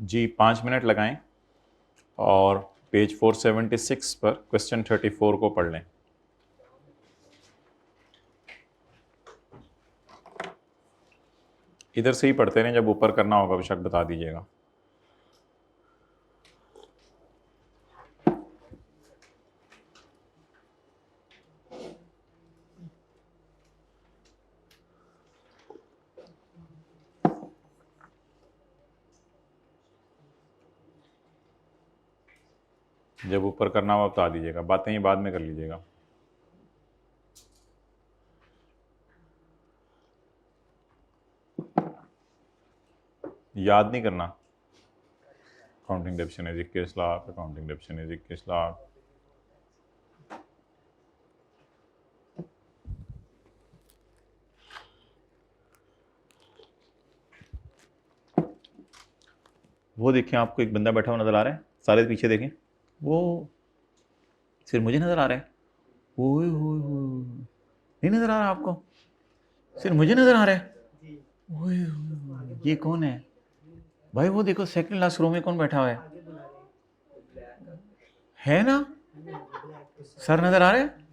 जी 5 minute लगाएं और page 476 पर क्वेश्चन 34 को पढ़ लें। इधर से ही पढ़ते रहें, जब ऊपर करना होगा बेशक बता दीजिएगा। जब ऊपर करना होगा बता दीजिएगा, बातें ही बाद में कर लीजिएगा। याद नहीं करना। Accounting definition is 21 lakh, accounting definition is 21 lakh. वो देखें, आपको एक बंदा बैठा हुआ नजर आ रहा है, सारे पीछे देखें, वो सिर्फ मुझे नजर आ रहा है। ओए होए होए, नहीं नजर आ रहा आपको? सिर्फ मुझे नजर आ रहा है। ओए होए, ये कौन है भाई? वो देखो सेकंड लास्ट रो में कौन बैठा हुआ है ना? सर नजर आ रहे हैं?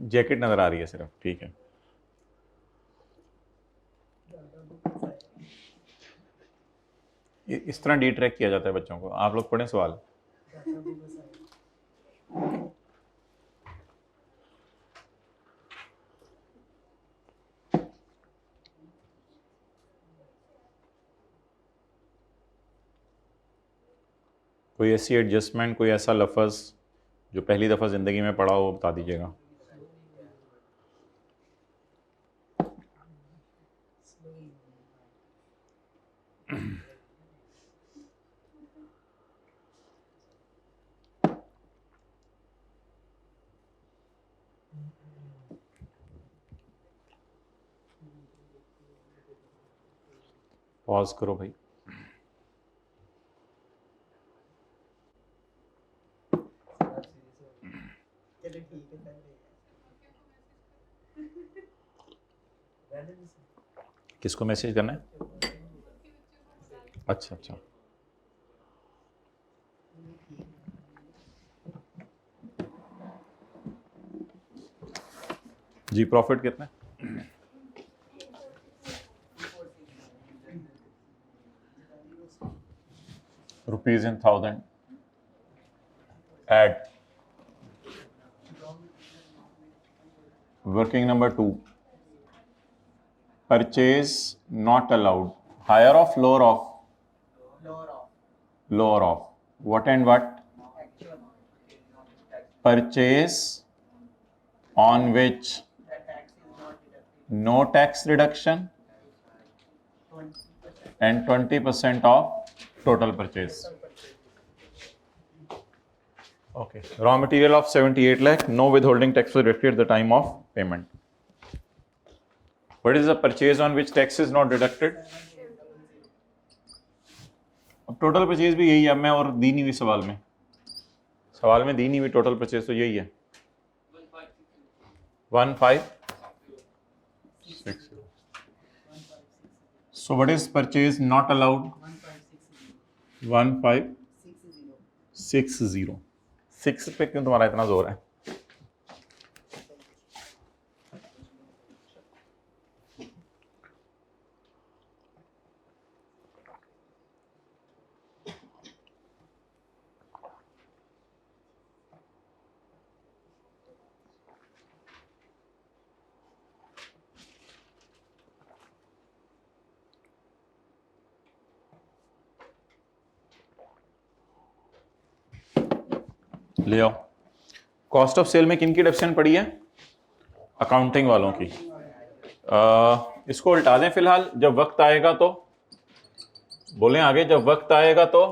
जैकेट नजर आ रही है सिर्फ, ठीक है। इस तरह डी ट्रैक किया जाता है बच्चों को। आप लोग पढ़ें सवाल। कोई ऐसी एडजस्टमेंट, कोई ऐसा लफ्ज़ जो पहली दफ़ा ज़िंदगी में पढ़ा हो, बता दीजिएगा। पॉज करो भाई। किसको मैसेज करना है? अच्छा अच्छा, जी प्रॉफिट कितना है? Rupees in 1000 add. Working number 2, purchase not allowed, higher of lower of? Lower of what and what? Purchase on which no tax reduction and 20% of total purchase. Okay. Raw material of 78 lakh, no withholding tax was deducted at the time of payment. What is the purchase on which tax is not deducted? अब total purchase भी यही है, मैं और दी नहीं हुई सवाल में दी नहीं हुई टोटल परचेज तो यही है 1560। So what is purchase not allowed? 1560। 6 पे क्यों तुम्हारा इतना जोर है? ले आओ। कॉस्ट ऑफ सेल में किन की डेफिनेशन पड़ी है? अकाउंटिंग वालों की। इसको उल्टा दें फिलहाल, जब वक्त आएगा तो बोलें आगे, जब वक्त आएगा तो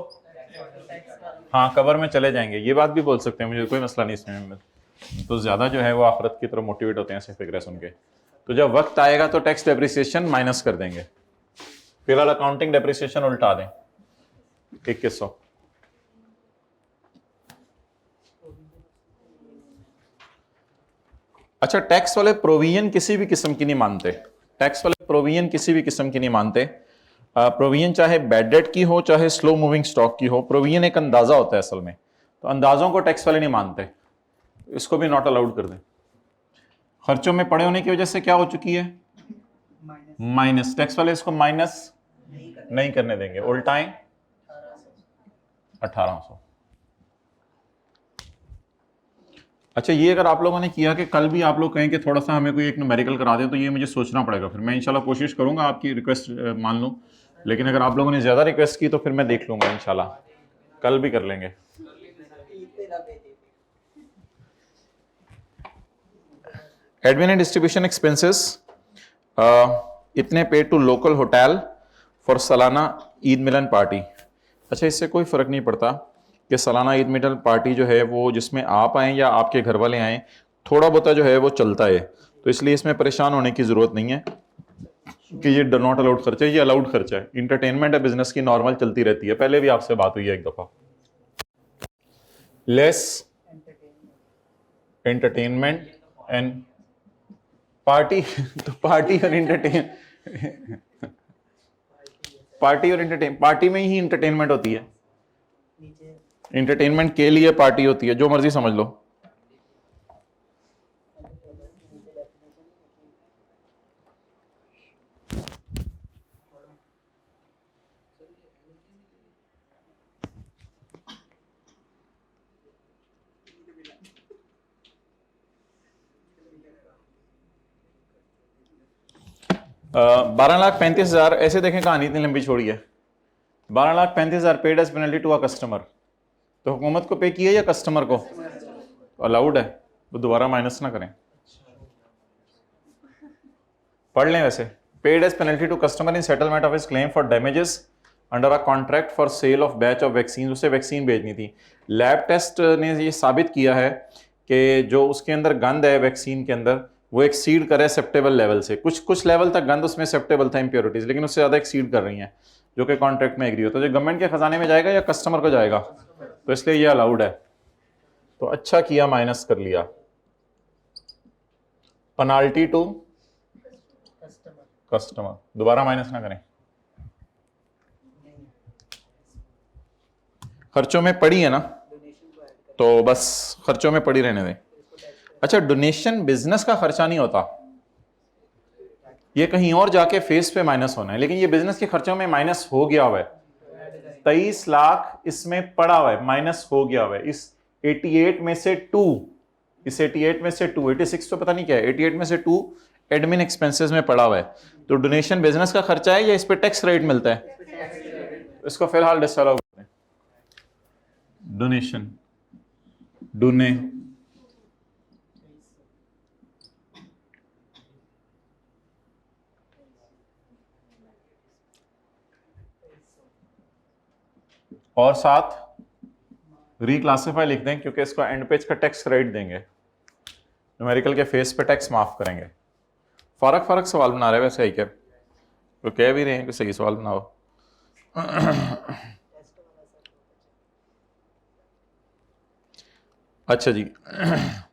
हाँ कवर में चले जाएंगे, ये बात भी बोल सकते हैं, मुझे कोई मसला नहीं इसमें। तो ज्यादा जो है वो आखिरत की तरफ मोटिवेट होते हैं ऐसे फिक्र सुन के। तो जब वक्त आएगा तो टैक्स डेप्रिसिएशन माइनस कर देंगे। फिलहाल अकाउंटिंग डेप्रिसिएशन उल्टा दें 2100। अच्छा, टैक्स वाले प्रोविजन किसी भी किस्म की नहीं मानते, टैक्स वाले प्रोविजन किसी भी किस्म की नहीं मानते। प्रोविजन चाहे बैड डेट की हो चाहे स्लो मूविंग स्टॉक की हो, प्रोविजन एक अंदाजा होता है असल में, तो अंदाजों को टैक्स वाले नहीं मानते, इसको भी नॉट अलाउड कर दें। खर्चों में पड़े होने की वजह से क्या हो चुकी है, माइनस, टैक्स वाले इसको माइनस नहीं करने देंगे, उल्टाएं 1800। अच्छा, ये अगर आप लोगों ने किया कि कल भी आप लोग कहें कि थोड़ा सा हमें कोई एक न्यूमेरिकल करा दें, तो ये मुझे सोचना पड़ेगा, फिर मैं इंशाल्लाह कोशिश करूंगा, आपकी रिक्वेस्ट मान लूं, लेकिन अगर आप लोगों ने ज़्यादा रिक्वेस्ट की तो फिर मैं देख लूंगा, इंशाल्लाह कल भी कर लेंगे। एडमिन एंड डिस्ट्रीब्यूशन एक्सपेंसेस इतने पे टू लोकल होटल फॉर सालाना ईद मिलन पार्टी। अच्छा, इससे कोई फ़र्क नहीं पड़ता कि सालाना ईद मिलन पार्टी जो है वो जिसमें आप आएँ या आपके घर वाले आएँ, थोड़ा बहुत जो है वो चलता है, तो इसलिए इसमें परेशान होने की ज़रूरत नहीं है कि ये नॉट अलाउड खर्चा है, ये अलाउड खर्चा है। इंटरटेनमेंट है, बिजनेस की नॉर्मल चलती रहती है, पहले भी आपसे बात हुई है एक दफ़ा। लेस एंटरटेनमेंट एंड पार्टी तो पार्टी और पार्टी में ही इंटरटेनमेंट होती है, इंटरटेनमेंट के लिए पार्टी होती है, जो मर्जी समझ लो। बारह लाख 35,000, ऐसे देखें कहानी इतनी लंबी छोड़ी है। 12,35,000 paid as penalty to a customer, तो हुकूमत को पे किया या कस्टमर को, अलाउड है, वो दोबारा माइनस ना करें, पढ़ लें। वैसे paid as penalty to customer in settlement of his claim for damages under a contract for sale of batch of vaccine, उसे वैक्सीन भेजनी थी। लैब टेस्ट ने ये साबित किया है कि जो उसके अंदर गंद है वैक्सीन के अंदर, वो एक्सीड करे एक्सेप्टेबल लेवल से, कुछ लेवल तक गंद उसमें एक्सेप्टेबल था, इंप्योरिटीज, लेकिन उससे ज़्यादा एक्सीड कर रही हैं, जो कि कॉन्ट्रैक्ट में एग्री होता है। जो गवर्नमेंट के खजाने में जाएगा या कस्टमर को जाएगा, तो इसलिए ये अलाउड है। तो अच्छा किया, माइनस कर लिया। पेनाल्टी टू कस्टमर, दोबारा माइनस ना करें, खर्चों में पड़ी है ना, तो बस खर्चों में पड़ी रहने दें। अच्छा, डोनेशन बिजनेस का खर्चा नहीं होता, ये कहीं और जाके फेस पे माइनस होना है, लेकिन ये बिजनेस के खर्चों में माइनस हो गया हुआ है। 23 लाख इसमें पड़ा हुआ है, माइनस हो गया हुआ है। इस 88 में से 2, इस 88 में से 2, 86 तो पता नहीं क्या है, 88 में से 2 एडमिन एक्सपेंसेस में पड़ा हुआ है। तो डोनेशन बिजनेस का खर्चा है या इस पे टैक्स रेट मिलता है, इसको फिलहाल डिसअलाउ करते हैं। डोनेशन, डोने और साथ रिक्लासिफाई लिख दें, क्योंकि इसको एंड पेज का टैक्स क्रेडिट देंगे, न्यूमेरिकल के फेस पे टैक्स माफ करेंगे। फर्क सवाल बना रहे हैं वैसे ही, क्या वो कह भी रहे हैं कि सही सवाल बनाओ। अच्छा जी,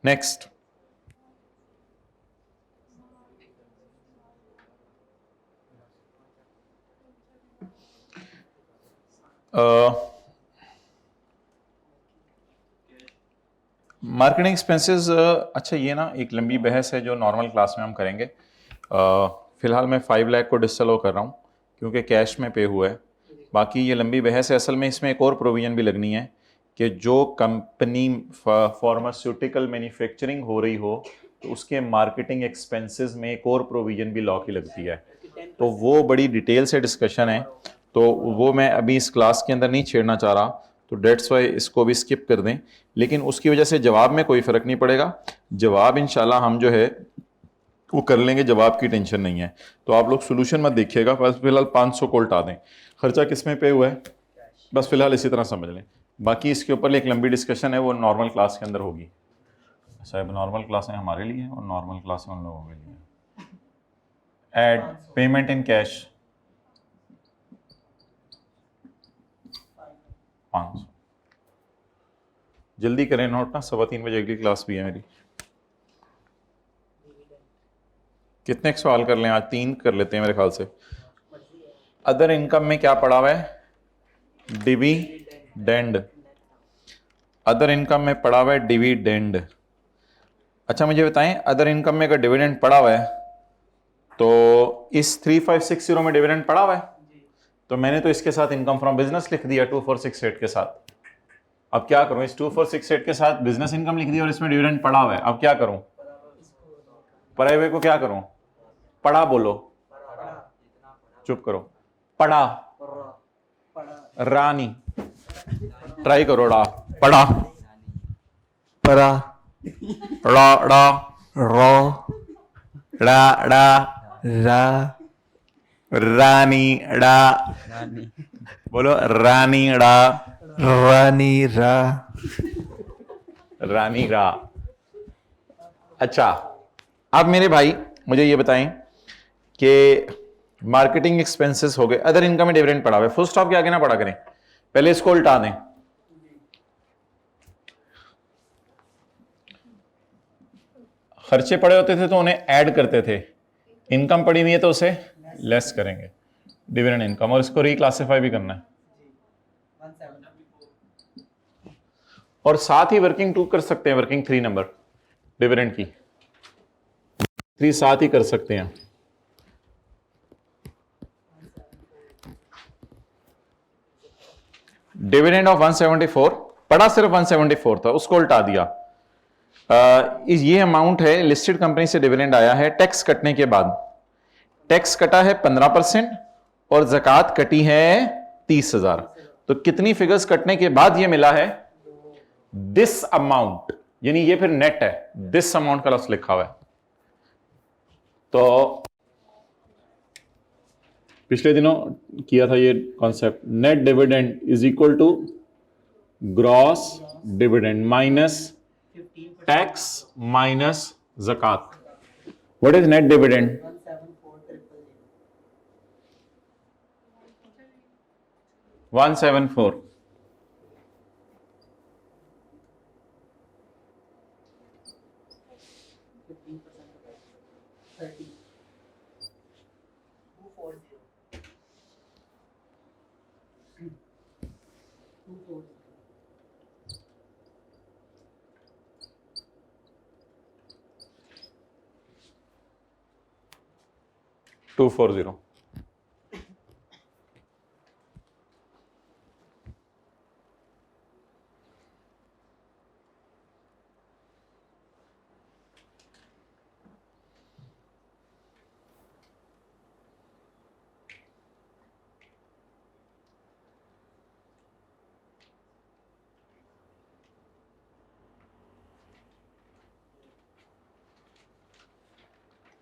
नेक्स्ट मार्केटिंग एक्सपेंसेस। अच्छा, ये ना एक लंबी बहस है जो नॉर्मल क्लास में हम करेंगे। फिलहाल मैं 5 लाख को डिसअलाउ कर रहा हूँ क्योंकि कैश में पे हुआ है। बाकी ये लंबी बहस है, असल में इसमें एक और प्रोविज़न भी लगनी है कि जो कंपनी फार्मास्यूटिकल मैन्युफैक्चरिंग हो रही हो तो उसके मार्केटिंग एक्सपेंसेस में एक और प्रोविज़न भी लॉ की लगती है, तो वो बड़ी डिटेल से डिस्कशन है, तो वो मैं अभी इस क्लास के अंदर नहीं छेड़ना चाह रहा, तो डेट्स वाई इसको भी स्किप कर दें। लेकिन उसकी वजह से जवाब में कोई फ़र्क नहीं पड़ेगा, जवाब इंशाल्लाह हम जो है वो कर लेंगे, जवाब की टेंशन नहीं है। तो आप लोग सोल्यूशन मत देखिएगा, बस फिलहाल 500 को उल्टा दें। खर्चा किस में पे हुआ है बस फिलहाल इसी तरह समझ लें, बाकी इसके ऊपर एक लंबी डिस्कशन है, वो नॉर्मल क्लास के अंदर होगी। साहब नॉर्मल क्लासें हमारे लिए और नॉर्मल क्लासें उन लोगों के लिए। एड पेमेंट इन कैश 500, जल्दी करें नोट ना, 3:15 बजे अगली क्लास भी है मेरी। कितने सवाल कर लें आज, 3 कर लेते हैं मेरे ख्याल से। अदर इनकम में क्या पड़ा हुआ है? डिविडेंड। अदर इनकम में पड़ा हुआ है डिविडेंड। अच्छा मुझे बताएं, अदर इनकम में अगर डिविडेंड पड़ा हुआ है तो इस 3560 में डिविडेंड पड़ा हुआ है, तो मैंने तो इसके साथ इनकम फ्रॉम बिजनेस लिख दिया 2468 के साथ। अब क्या करूं? इस 2468 के साथ बिजनेस इनकम लिख दी और इसमें डिविडेंड पड़ा हुआ है। अब क्या करूं? पढ़े हुए को क्या करूं? पढ़ा बोलो, चुप करो। पढ़ा, रानी, ट्राई करो। रा, पढ़ा, परा, रा, रा, रो, रा, रा, रा, रानी, रा, बोलो रानी, रा, रानी, रा। रानी, रा। अच्छा अब मेरे भाई मुझे ये बताएं कि मार्केटिंग एक्सपेंसेस हो गए, अदर इनकम में डिविडेंड पड़ा हुआ है, फुल स्टॉप के आगे ना पड़ा करें, पहले इसको उल्टा दें। खर्चे पड़े होते थे तो उन्हें ऐड करते थे, इनकम पड़ी हुई है तो उसे लेस करेंगे, डिविडेंड इनकम, और इसको रिक्लासिफाई भी करना है। और साथ ही वर्किंग 2 कर सकते हैं, वर्किंग 3 नंबर डिविडेंड की 3 साथ ही कर सकते हैं। डिविडेंड ऑफ 174 पड़ा, सिर्फ 174 था, उसको उल्टा दिया। ये अमाउंट है, लिस्टेड कंपनी से डिविडेंड आया है, टैक्स कटने के बाद टैक्स कटा है 15% और ज़कात कटी है 30,000। तो कितनी फिगर्स कटने के बाद ये मिला है? दिस अमाउंट, यानी ये फिर नेट है, दिस अमाउंट का लफ्ज लिखा हुआ है। तो पिछले दिनों किया था ये concept, net dividend is equal to gross dividend minus tax minus ज़कात। What is net dividend? 174। To 40।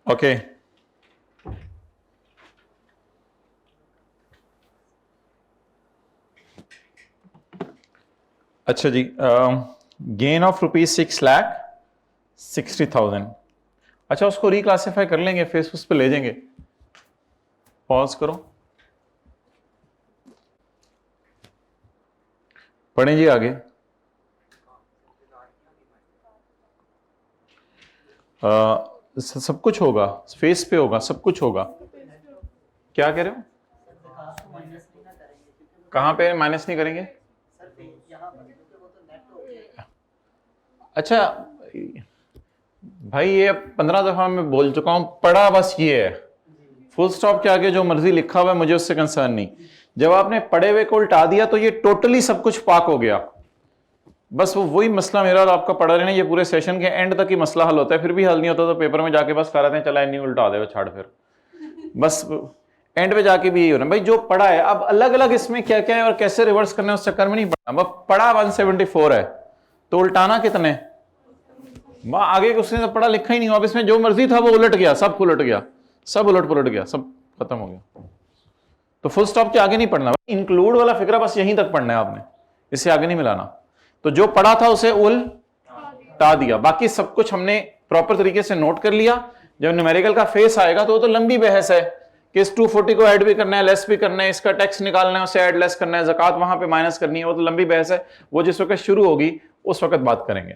Okay अच्छा जी, गेन ऑफ ₹6,60,000। अच्छा उसको रिक्लासिफाई कर लेंगे, फेस उस पे ले जाएंगे। पॉज करो, पढ़ें जी आगे। सब कुछ होगा, फेस पे होगा, सब कुछ होगा। क्या कह रहे हो? कहां पे माइनस नहीं करेंगे? अच्छा भाई ये 15 दफा मैं बोल चुका हूं, पढ़ा बस ये है, फुल स्टॉप के आगे जो मर्जी लिखा हुआ है मुझे उससे कंसर्न नहीं। जब आपने पढ़े हुए को उल्टा दिया तो ये टोटली सब कुछ पाक हो गया। बस वही मसला मेरा और आपका पढ़ा रहे ना, ये पूरे सेशन के एंड तक ही मसला हल होता है, फिर भी हल नहीं होता तो पेपर में जाके बस कर आते हैं चला नहीं उल्टा दे छाड़, फिर बस एंड पे जाके भी यही हो रहा है भाई जो पढ़ा है। अब अलग अलग इसमें क्या क्या है और कैसे रिवर्स करना है उस चक्कर में नहीं पढ़ना। अब पढ़ा 174 है तो उल्टाना कितने? आगे उसने तो पढ़ा लिखा ही नहीं हुआ, अब इसमें जो मर्जी था वो उलट गया, सब उलट गया, सब उलट पुलट गया, सब खत्म हो गया। तो फुल स्टॉप के आगे नहीं पढ़ना, इंक्लूड वाला फिक्रा बस यहीं तक पढ़ना है आपने, इससे आगे नहीं मिलाना। तो जो पढ़ा था उसे उल्टा दिया, बाकी सब कुछ हमने प्रॉपर तरीके से नोट कर लिया। जब न्यूमेरिकल का फेस आएगा तो वो तो लंबी बहस है कि इस 240 को ऐड भी करना है, लेस भी करना है, इसका टैक्स निकालना है, उसे ऐड लेस करना है, ज़कात वहां पे माइनस करनी है, वो तो लंबी बहस है। वो जिस वक्त शुरू होगी उस वक्त बात करेंगे।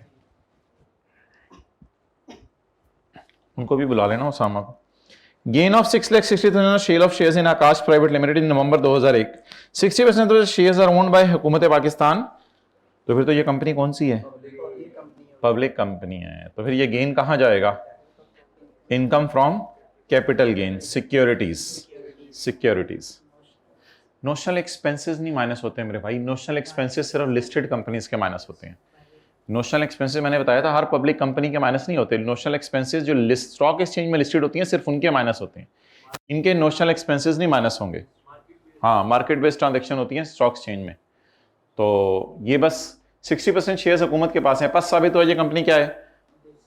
उनको भी बुला लेना उसामा को। Gain of 6,60,000 sale of shares in Akash private limited in November 2001, 60% of shares are owned by हुकूमत पाकिस्तान। तो फिर तो ये कंपनी कौन सी है? पब्लिक कंपनी है। तो फिर ये गेन कहाँ जाएगा? Income from capital gain, securities. Notional expenses नहीं माइनस होते मेरे भाई, नोशनल एक्सपेंसेस सिर्फ लिस्टेड कंपनीज के माइनस होते हैं। नोशनल एक्सपेंसेस मैंने बताया था हर पब्लिक कंपनी के माइनस नहीं होते। नोशनल एक्सपेंसेस जो स्टॉक एक्सचेंज में लिस्टेड होती हैं सिर्फ उनके माइनस होते हैं, इनके नोशनल एक्सपेंसेस नहीं माइनस होंगे। हाँ, मार्केट बेस्ड ट्रांजेक्शन होती हैं स्टॉक एक्सचेंज में। तो ये बस 60% शेयर्स हुकूमत के पास है, पस साबित हुआ ये कंपनी क्या है?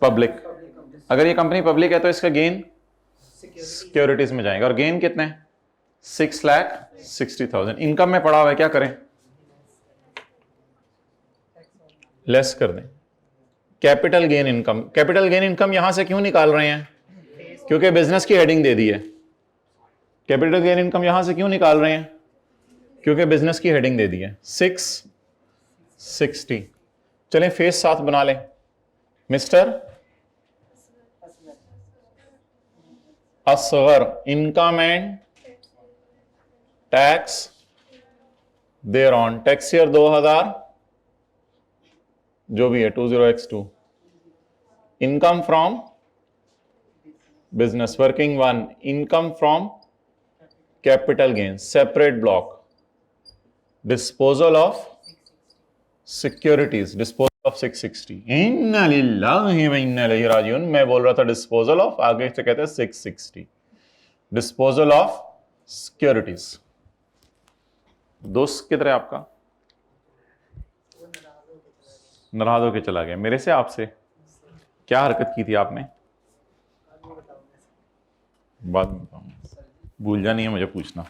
पब्लिक। अगर ये कंपनी पब्लिक है तो इसका गेन सिक्योरिटीज में जाएगा। और गेन कितने? 6,60,000। इनकम में पड़ा हुआ है, क्या करें? लेस कर दें। Capital gain income, capital gain income यहां से क्यों निकाल रहे हैं? क्योंकि बिजनेस की हेडिंग दे दी है। कैपिटल गेन इनकम यहां से क्यों निकाल रहे हैं? क्योंकि बिजनेस की हेडिंग दे दी है। 660। चलें फेस 7 बना लें। Mister Asghar, income and tax thereon, tax year 2000 जो भी है 20x2। Income from business working 1, income from capital gain separate block, disposal of securities, disposal of 660। इन्ना लिल्लाहि व इन्ना इलैहि राजिऊन। मैं बोल रहा था डिस्पोजल ऑफ, आगे से कहते हैं 660, डिस्पोजल ऑफ सिक्योरिटीज। दोस्त किधर है आपका? नाराज होके चला गया मेरे से। आपसे क्या हरकत की थी आपने? बाद में बताऊंगा, भूल जा नहीं है मुझे पूछना।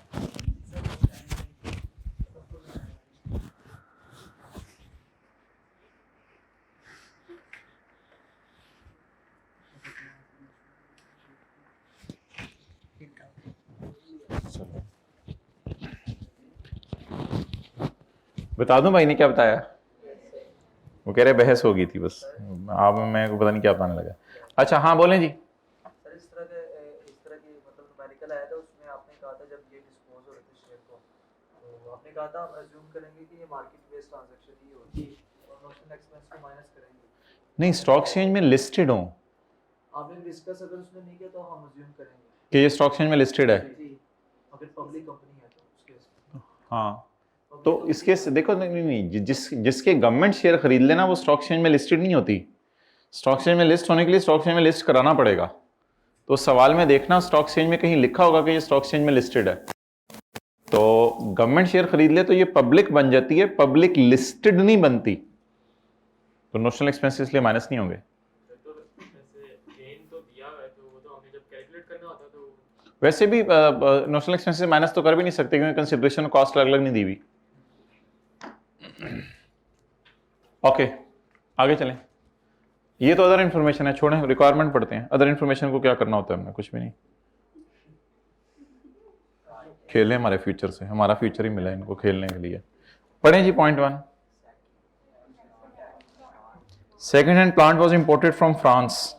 बता दूं भाई ने क्या बताया? वो कह रहे बहस हो गई थी बस, आप मैं को पता नहीं क्या बताने लगा। अच्छा हाँ बोलें जी। सर इस तरह की मतलब न्यूमेरिकल आया था, उसमें आपने कहा था जब ये डिस्पोज हो रहे थे शेयर को, तो आपने कहा था हम अज्यूम करेंगे कि ये मार्केट बेस्ड ट्रांजैक्शन ही होगी और नोशनल एक्सपेंस को माइनस करेंगे। नहीं, स्टॉक एक्सचेंज में लिस्टेड हो। आपने डिस्कस अगर उसने नहीं किया तो हम अज्यूम करेंगे कि ये स्टॉक एक्सचेंज में लिस्टेड है। अगर पब्लिक कंपनी है तो उसके हाँ, तो इसके देखो नहीं, जिसके गवर्नमेंट शेयर खरीद लेना वो स्टॉक एक्सचेंज में लिस्टेड नहीं होती। स्टॉक एक्सचेंज में लिस्ट होने के लिए स्टॉक एक्सचेंज में लिस्ट कराना पड़ेगा। तो सवाल में देखना स्टॉक एक्सचेंज में कहीं लिखा होगा कि ये स्टॉक एक्सचेंज में लिस्टेड है। तो गवर्नमेंट शेयर खरीद ले तो ये पब्लिक बन जाती है, पब्लिक लिस्टेड नहीं बनती। तो नोशनल एक्सपेंसेस इसलिए माइनस नहीं होंगे। वैसे भी नोशनल एक्सपेंसेस माइनस तो कर भी नहीं सकते क्योंकि कंसिडरेशन कॉस्ट अलग अलग नहीं दी हुई। ओके, आगे चलें। ये तो अदर इन्फॉर्मेशन है, छोड़ें, रिक्वायरमेंट पढ़ते हैं। अदर इन्फॉर्मेशन को क्या करना होता है हमने? कुछ भी नहीं, खेलें हमारे फ्यूचर से, हमारा फ्यूचर ही मिला है इनको खेलने के लिए। पढ़ें जी point 1। Second hand plant was imported from France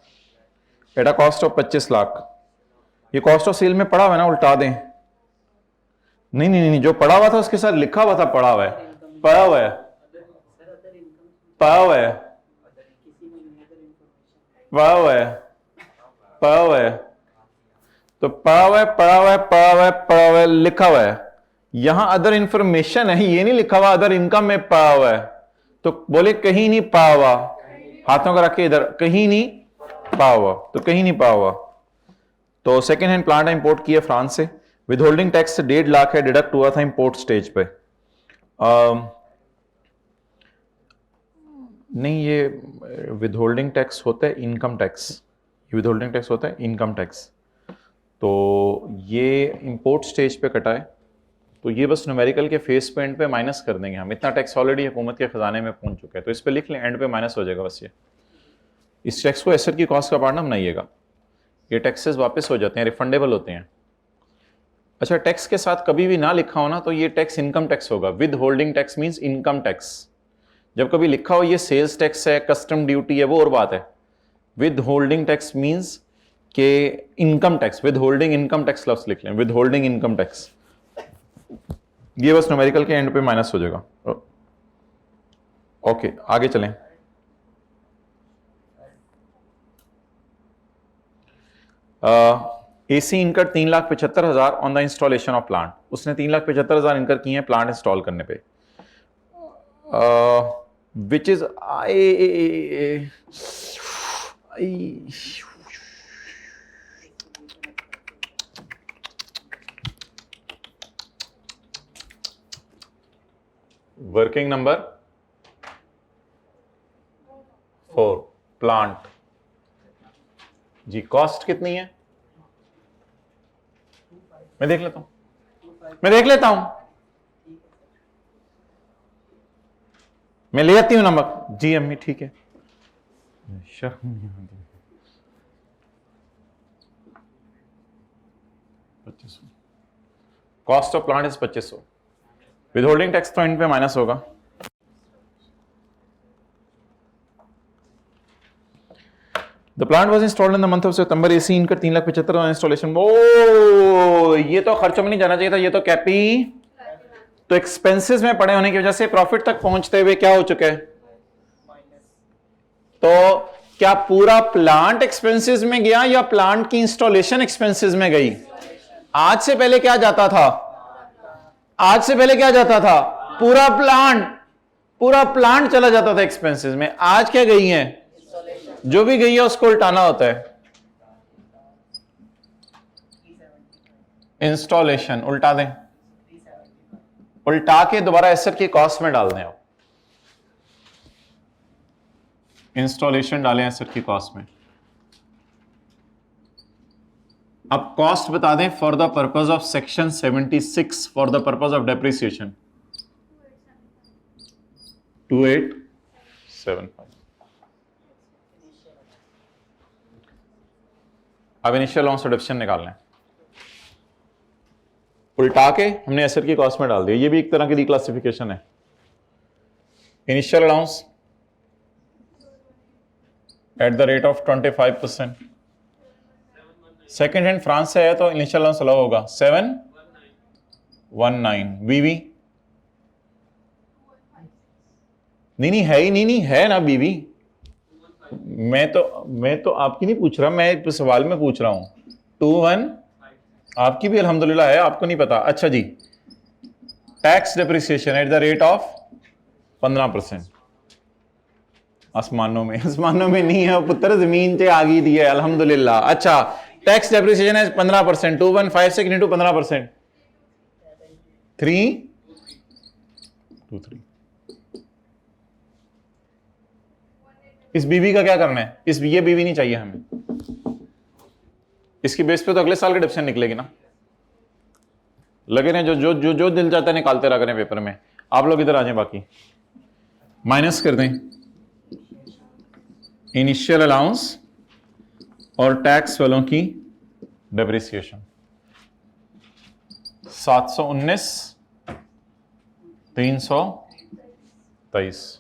at a cost of 25 lakh. ये कॉस्ट ऑफ सेल में पड़ा हुआ है ना, उल्टा दें। नहीं नहीं नहीं, जो पड़ा हुआ था उसके साथ लिखा हुआ था पड़ा हुआ है, पड़ा हुआ है, पड़ा हुआ है, पड़ा हुआ है, पड़ा हुआ है। तो पड़ा हुआ है, पड़ा हुआ है, पड़ा हुआ है, पड़ा हुआ है, लिखा हुआ है। यहां अदर इंफॉर्मेशन है, ये नहीं लिखा हुआ अदर इनकम में पड़ा हुआ है। तो बोले कहीं नहीं पड़ा हुआ, हाथों का रखे इधर, कहीं नहीं पड़ा हुआ, तो कहीं नहीं पड़ा हुआ। तो सेकेंड हैंड प्लांट इंपोर्ट किया फ्रांस से, विद होल्डिंग टैक्स 1.5 लाख है, डिडक्ट हुआ था इंपोर्ट स्टेज पे। नहीं, ये विद होल्डिंग टैक्स होता है इनकम टैक्स, ये विद होल्डिंग टैक्स होता है इनकम टैक्स। तो ये इंपोर्ट स्टेज पे कटा है, तो ये बस न्यूमेरिकल के फेस पे एंड पे माइनस कर देंगे हम। इतना टैक्स ऑलरेडी हुकूमत के खजाने में पहुंच चुका है, तो इस पे लिख लें, एंड पे माइनस हो जाएगा बस। ये इस टैक्स को एसेट की कॉस्ट का पार्ट ना बनाइएगा, ये टैक्सेस वापस हो जाते हैं, रिफंडेबल होते हैं। अच्छा, टैक्स के साथ कभी भी ना लिखा हो ना तो ये टैक्स इनकम टैक्स होगा। With holding tax means income tax. जब कभी लिखा हो ये सेल्स टैक्स है, कस्टम ड्यूटी है, वो और बात है। विद होल्डिंग टैक्स मींस कि income tax, with holding income tax लफ्ज लिख लें, विद होल्डिंग इनकम टैक्स, ये बस न्यूमेरिकल के एंड पे माइनस हो जाएगा। ओके आगे चलें। AC incur 3,75,000 on the installation of plant, उसने 3,75,000 इनकर किए हैं प्लांट इंस्टॉल करने पे, which is working number 4 plant जी। कॉस्ट कितनी है मैं देख लेता हूं, मैं ले आती हूं नमक जी अम्मी, ठीक है। Cost of plant is 2500, with holding tax तो इन पे माइनस होगा। The plant was installed in the month of September, AC incur 3,75,000 installation. ओ ये तो खर्चों में नहीं जाना चाहिए था, ये तो कैपी, तो एक्सपेंसेस में पड़े होने की वजह से प्रॉफिट तक पहुंचते हुए क्या हो चुका है, तो क्या पूरा प्लांट एक्सपेंसेस में गया या प्लांट की इंस्टॉलेशन एक्सपेंसेस में गई? आज से पहले क्या जाता था, आज से पहले क्या जाता था, पूरा प्लांट चला जाता था एक्सपेंसेस में। आज क्या गई है, जो भी गई है उसको उल्टाना होता है, इंस्टॉलेशन उल्टा दें, उल्टा के दोबारा एसेट की कॉस्ट में डाल दें आप, इंस्टॉलेशन डालें एसेट की कॉस्ट में। अब कॉस्ट बता दें for the purpose of section 76, for the purpose of depreciation 2875। अब इनिशियल अलाउंस रिडक्शन निकालना है, उल्टा के हमने एसेट की कॉस्ट में डाल दिया, ये भी एक तरह की रिक्लासिफिकेशन है। Initial allowance eight the rate of 25%, second hand France से है तो इनिशियल अलाउंस अलाउ होगा 719। बीवी नहीं है ही नहीं है ना बीवी, मैं तो आपकी नहीं पूछ रहा, मैं सवाल में पूछ रहा हूं। 21 आपकी भी अल्हम्दुलिल्लाह है, आपको नहीं पता। अच्छा जी, tax depreciation at the rate of 15%। आसमानों में नहीं है पुत्र, जमीन से आगी दी है अल्हम्दुलिल्लाह। अच्छा, टैक्स डेप्रिसिएशन है 15%, 2156 इंटू 15%, 323। इस बीवी का क्या करना है, ये बीवी नहीं चाहिए हमें, इसकी बेस पे तो अगले साल की डिप्शन निकलेगी ना। लगे रहे जो दिल चाहता है निकालते रह करें पेपर में, आप लोग इधर आ जाएं। बाकी माइनस कर दें इनिशियल अलाउंस और टैक्स वालों की डेप्रिसिएशन 719 323।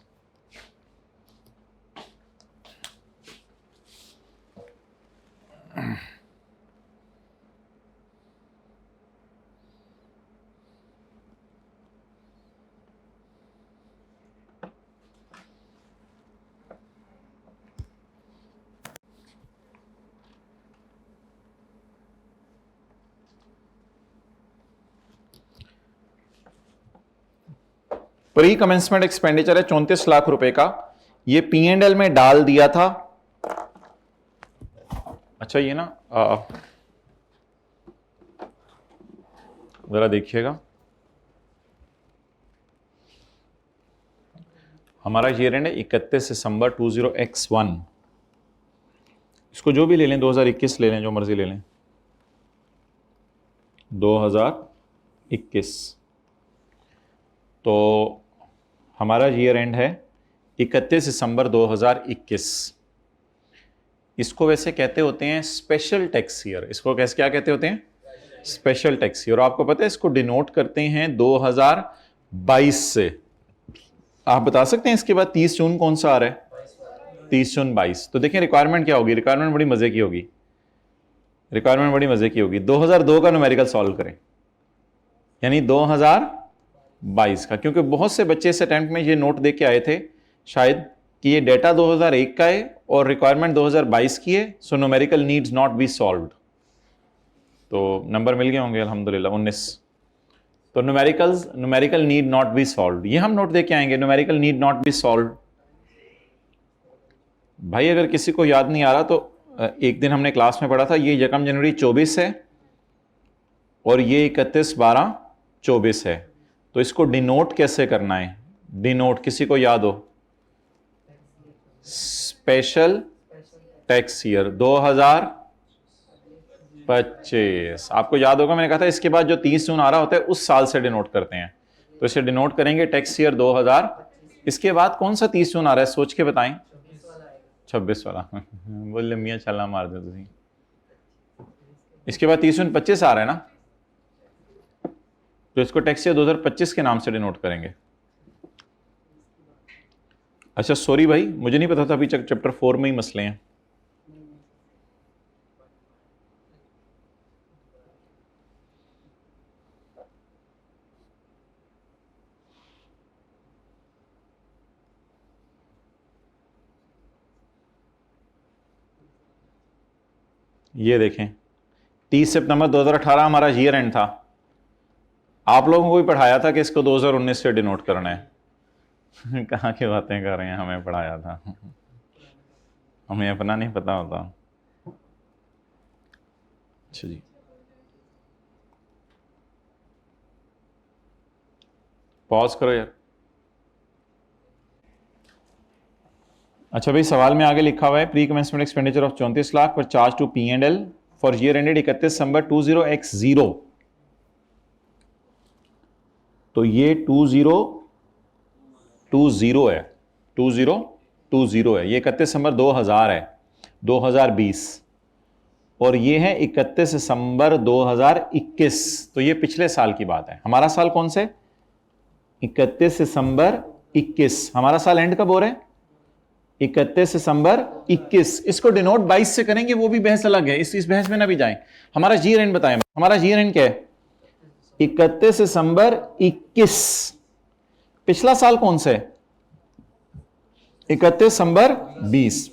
प्री कमेंसमेंट एक्सपेंडिचर है 34 लाख रुपए का, ये P&L में डाल दिया था। अच्छा ये ना जरा देखिएगा, हमारा ईयर एंड है 31 दिसंबर 20x1, इसको जो भी ले लें, 2021 ले लें, जो मर्जी ले लें, 2021। तो हमारा ईयर एंड है 31 दिसंबर 2021। इसको वैसे कहते होते हैं स्पेशल टैक्स ईयर, इसको कैसे क्या कहते होते हैं, स्पेशल टैक्स ईयर। आपको पता है इसको डिनोट करते हैं 2022 से। आप बता सकते हैं इसके बाद 30 जून कौन सा आ रहा है, 30 जून 22। तो देखें रिक्वायरमेंट क्या होगी, रिक्वायरमेंट बड़ी मजे की होगी। रिक्वायरमेंट बड़ी मजे की होगी। 2002 का न्यूमेरिकल सॉल्व करें, यानी 2022 का, क्योंकि बहुत से बच्चे इस अटेम्प्ट में ये नोट दे के आए थे शायद कि ये डेटा 2001 का है और रिक्वायरमेंट 2022 की है, so numerical needs not be solved. तो नंबर मिल गए होंगे अल्हम्दुलिल्लाह 19। तो numerical need not be solved, ये हम नोट दे के आएंगे, numerical need not be solved. भाई अगर किसी को याद नहीं आ रहा तो एक दिन हमने क्लास में पढ़ा था, ये 1 जनवरी 24 है और ये 31/12/24 है, तो इसको डिनोट कैसे करना है? डिनोट किसी को याद हो? स्पेशल टैक्स ईयर 2025, आपको याद होगा मैंने कहा था इसके बाद जो 30 जून आ रहा होता है उस साल से डिनोट करते हैं, तो इसे डिनोट करेंगे टैक्स ईयर 2000। इसके बाद कौन सा 30 जून आ रहा है सोच के बताएं? 26 वाला बोले मियाँ छाला मार दे तुझे। इसके बाद 30 जून 25 आ रहा है ना, तो इसको टैक्स ईयर 2025 के नाम से डिनोट करेंगे। अच्छा सॉरी भाई, मुझे नहीं पता था अभी चैप्टर 4 में ही मसले हैं। ये देखें 30 सितंबर 2018 हमारा ईयर एंड था, आप लोगों को भी पढ़ाया था कि इसको 2019 से डिनोट करना है। कहाँ की बातें कर रहे हैं, हमें पढ़ाया था, हमें अपना नहीं पता होता। अच्छा जी, पॉज करो यार। अच्छा भाई सवाल में आगे लिखा हुआ है pre commencement expenditure of 34 lakh पर charge to P&L for year ended 31 December 20x0। तो ये 2020 है, 2020 है, ये 31 दिसंबर 2000 है, 2020, और ये है 31 दिसंबर 2021। तो ये पिछले साल की बात है। हमारा साल कौन से? 31 दिसंबर 21। हमारा साल एंड कब हो रहा है? 31 दिसंबर 21। इसको डिनोट 22 से करेंगे, वो भी बहस अलग है, इस बहस में ना भी जाएं। हमारा ईयर एंड बताएं, हमारा ईयर एंड क्या है? 31 दिसंबर 21। पिछला साल कौन सा है? 31 दिसंबर 20।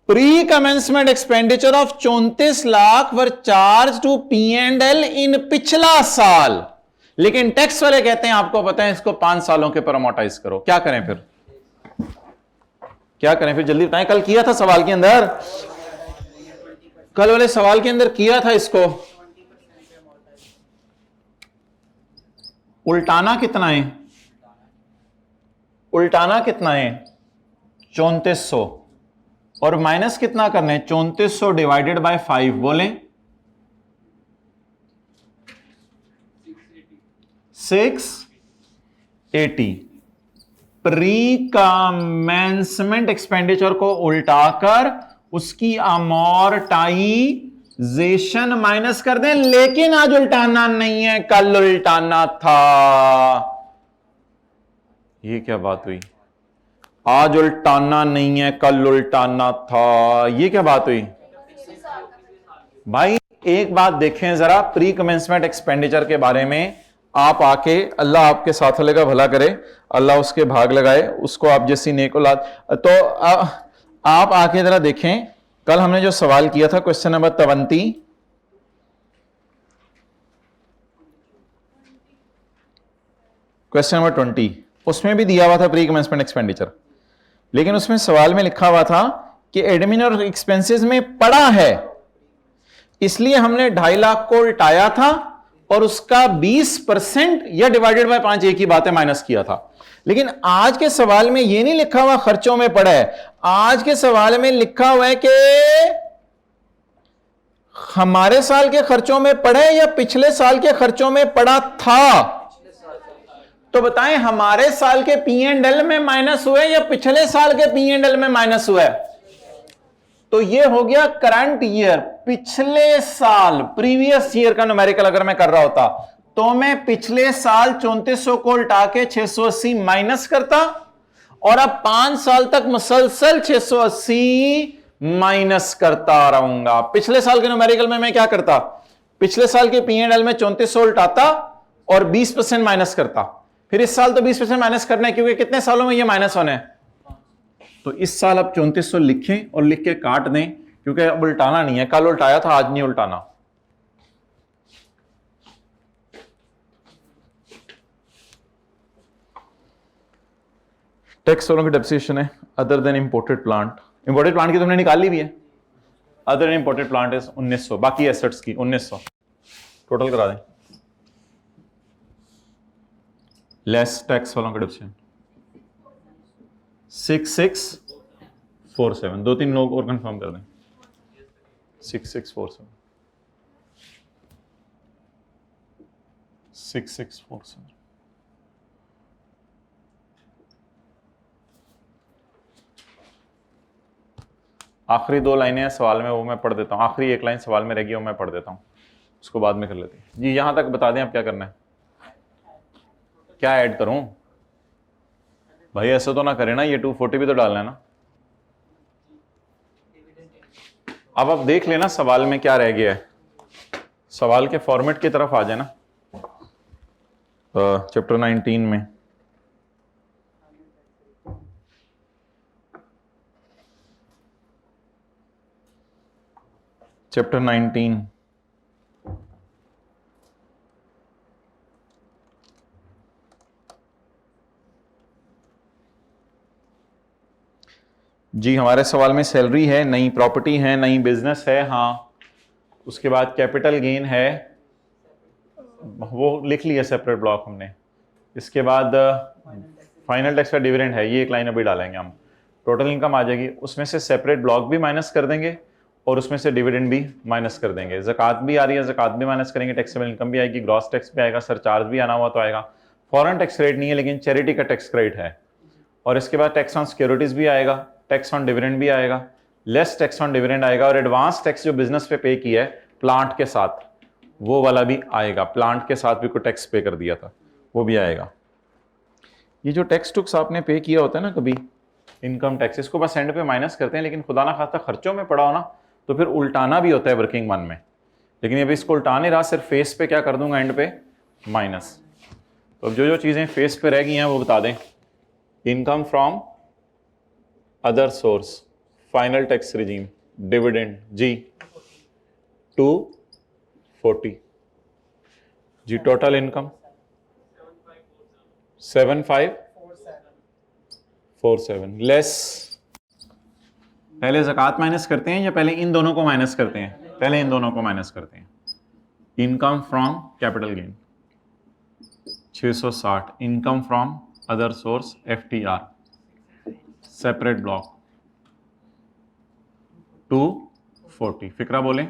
Pre commencement expenditure of 34 lakh were charge to P&L in पिछला साल, लेकिन टैक्स वाले कहते हैं आपको पता है इसको 5 सालों के पर अमोर्टाइज करो। क्या करें फिर? क्या करें फिर? जल्दी बताएं। कल किया था सवाल के अंदर, कल वाले सवाल के अंदर किया था इसको। उल्टाना कितना है? उल्टाना कितना है? 3400, और माइनस कितना करना है? 3400 डिवाइडेड बाय 5, बोलें 680। प्री कमेंसमेंट एक्सपेंडिचर को उल्टाकर उसकी अमोर्टाइजेशन माइनस कर दें, लेकिन आज उल्टाना नहीं है, कल उल्टाना था। ये क्या बात हुई? आज उल्टाना नहीं है, कल उल्टाना था, ये क्या बात हुई भाई? एक बात देखें जरा प्री कमेंसमेंट एक्सपेंडिचर के बारे में। आप आके, अल्लाह आपके साथ वाले का भला करे, अल्लाह उसके भाग लगाए, उसको आप जैसी नेक औलाद। तो आप आके जरा देखें, कल हमने जो सवाल किया था क्वेश्चन नंबर 20, क्वेश्चन नंबर 20, उसमें भी दिया हुआ था प्री कमेंसमेंट एक्सपेंडिचर, लेकिन उसमें सवाल में लिखा हुआ था कि एडमिन और एक्सपेंसेस में पड़ा है, इसलिए हमने 2.5 लाख को उल्टाया था और उसका 20% या डिवाइडेड बाय 5, एक ही बात है, माइनस किया था। लेकिन आज के सवाल में यह नहीं लिखा हुआ खर्चों में पड़ा है, आज के सवाल में लिखा हुआ है कि हमारे साल के खर्चों में पड़ा है या पिछले साल के खर्चों में पड़ा था। तो बताएं हमारे साल के P&L में माइनस हुए या पिछले साल के P&L में माइनस हुआ है? तो ये हो गया करंट ईयर, पिछले साल, प्रीवियस ईयर का न्यूमेरिकल अगर मैं कर रहा होता तो मैं पिछले साल 3400 को उल्टा के 680 माइनस करता, और अब 5 साल तक मुसलसल 680 माइनस करता रहूंगा। पिछले साल के न्यूमेरिकल में मैं क्या करता, पिछले साल के P&L में 3400 उल्टाता और 20% माइनस करता। फिर इस साल तो 20% माइनस करना है क्योंकि कितने सालों में ये माइनस होने हैं। तो इस साल अब 3400 लिखें और लिख के काट दें क्योंकि अब उल्टाना नहीं है। कल उल्टाया था, आज नहीं उल्टाना। टैक्स वालों की डेप्रिसिएशन है other than imported plant. Imported plant की तुमने निकाली भी है। Other than imported plant is 1900, बाकी एसेट्स की 1900 टोटल करा दें। लेस टैक्स वालों का डेप्रिसिएशन 6647। 2-3 लोग और कंफर्म कर दें। 6647 6647। आखिरी 2 लाइनें हैं सवाल में, वो मैं पढ़ देता हूँ। आखिरी 1 लाइन सवाल में रहेगी, वो मैं पढ़ देता हूँ, उसको बाद में कर लेते हैं। जी यहां तक बता दें आप क्या करना है। क्या ऐड करूं भाई, ऐसे तो ना करें ना, ये 240 भी तो डालना है ना। अब आप देख लेना सवाल में क्या रह गया है। सवाल के फॉर्मेट की तरफ आ जाए ना, चैप्टर 19 में। चैप्टर 19 जी, हमारे सवाल में सैलरी है, नई प्रॉपर्टी है, नई बिजनेस है, हाँ। उसके बाद कैपिटल गेन है, वो लिख लिया सेपरेट ब्लॉक हमने। इसके बाद फाइनल टैक्स का डिविडेंड है, ये 1 लाइन अभी डालेंगे हम। टोटल इनकम आ जाएगी, उसमें से सेपरेट ब्लॉक भी माइनस कर देंगे और उसमें से डिविडेंड भी माइनस कर देंगे। ज़कात भी आ रही है, ज़कात भी माइनस करेंगे, टैक्सेबल इनकम भी आएगी, ग्रॉस टैक्स भी आएगा, सरचार्ज भी आना हुआ तो आएगा। फॉरेन टैक्स क्रेडिट नहीं है लेकिन चैरिटी का टैक्स क्रेडिट है। और इसके बाद टैक्स ऑन सिक्योरिटीज़ भी आएगा, टैक्स ऑन डिविडेंड भी आएगा, लेस टैक्स ऑन डिविडेंड आएगा, और एडवांस टैक्स जो बिजनेस पे पे किया है प्लांट के साथ, वो वाला भी आएगा। प्लांट के साथ भी कोई टैक्स पे कर दिया था, वो भी आएगा। ये जो टैक्स टुक्स आपने पे किया होता है ना कभी, इनकम टैक्स, इसको बस एंड पे माइनस करते हैं, लेकिन खुदा ना खास्ता खर्चों में पड़ा हो ना तो फिर उल्टाना भी होता है वर्किंग वन में। लेकिन अभी इसको उल्टा नहीं रहा, सिर्फ फेस पे क्या कर दूंगा, एंड पे माइनस। तो अब जो जो चीज़ें फेस पे रह गई हैं वो बता दें। Income from other source, final tax regime, dividend जी 240 जी, टोटल इनकम 7547 लेस। पहले ज़कात माइनस करते हैं या पहले इन दोनों को माइनस करते हैं? पहले इन दोनों को माइनस करते हैं। Income from capital gain 660, income from other source FTR separate block 240। फिक्रा बोलें,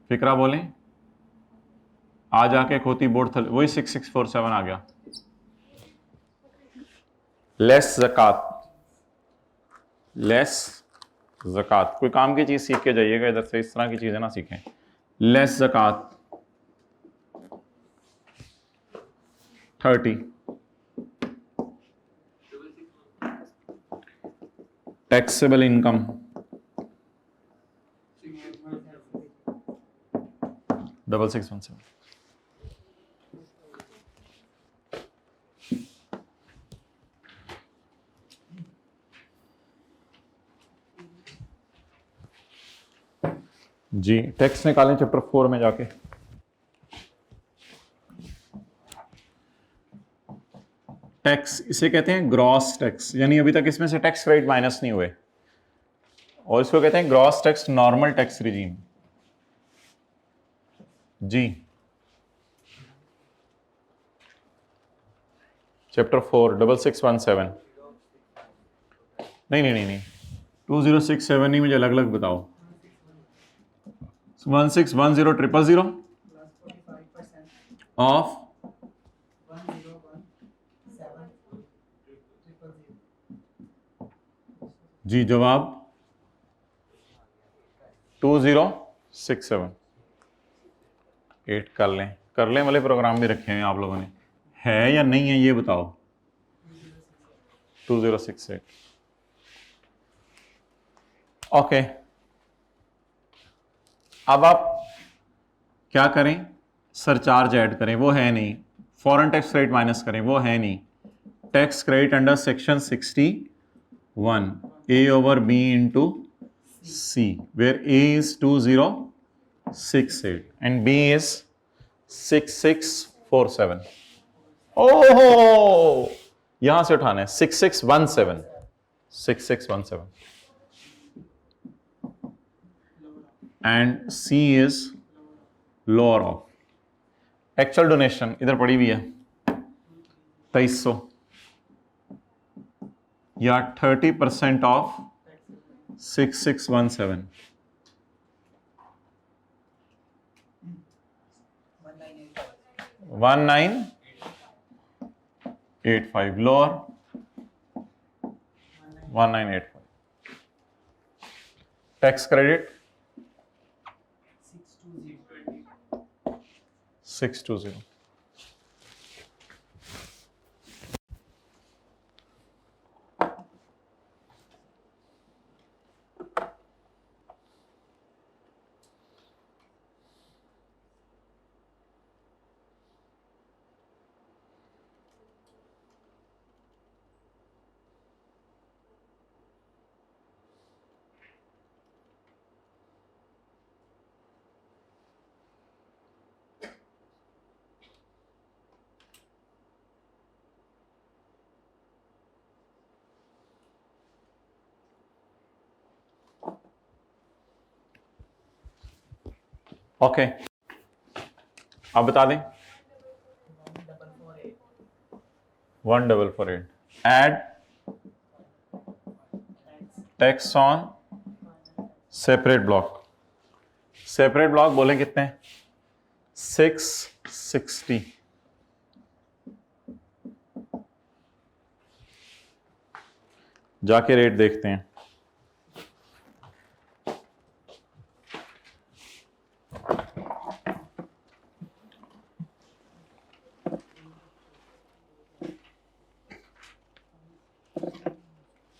फिक्रा बोलें, आ जाके खोती बोर्ड थल, वही 6647 आ गया। लेस ज़कात, लेस ज़कात, कोई काम की चीज सीख के जाइएगा इधर से, इस तरह की चीजें ना सीखें। लेस ज़कात 30, टैक्सेबल इनकम 6617। जी टैक्स निकालें चैप्टर 4 में जाके। टैक्स इसे कहते हैं ग्रॉस टैक्स, यानी अभी तक इसमें से टैक्स क्रेडिट माइनस नहीं हुए, और इसको कहते हैं gross tax normal tax regime. जी चैप्टर 4 6617। नहीं 2067 नहीं, मुझे अलग अलग बताओ। 1610000 ऑफ जी, जवाब 2067। 8 कर लें वाले प्रोग्राम भी रखे हैं आप लोगों ने, है या नहीं है ये बताओ। 2068 ओके, अब आप क्या करें, सरचार्ज ऐड करें, वो है नहीं, फॉरेन टैक्स क्रेडिट माइनस करें, वो है नहीं, tax credit under section 61 A over B into C, where A is 2068 and B is 6647. ओहो, यहां से उठाना है 6617, 6617 and C is lower of. Actual donation इधर पड़ी हुई है 2300 या 30% ऑफ 6617, 1985 लोअर 1985, टैक्स क्रेडिट 620. ओके, अब बता दें 1448 add tax on separate block, separate block बोले कितने 660, जाके रेट देखते हैं।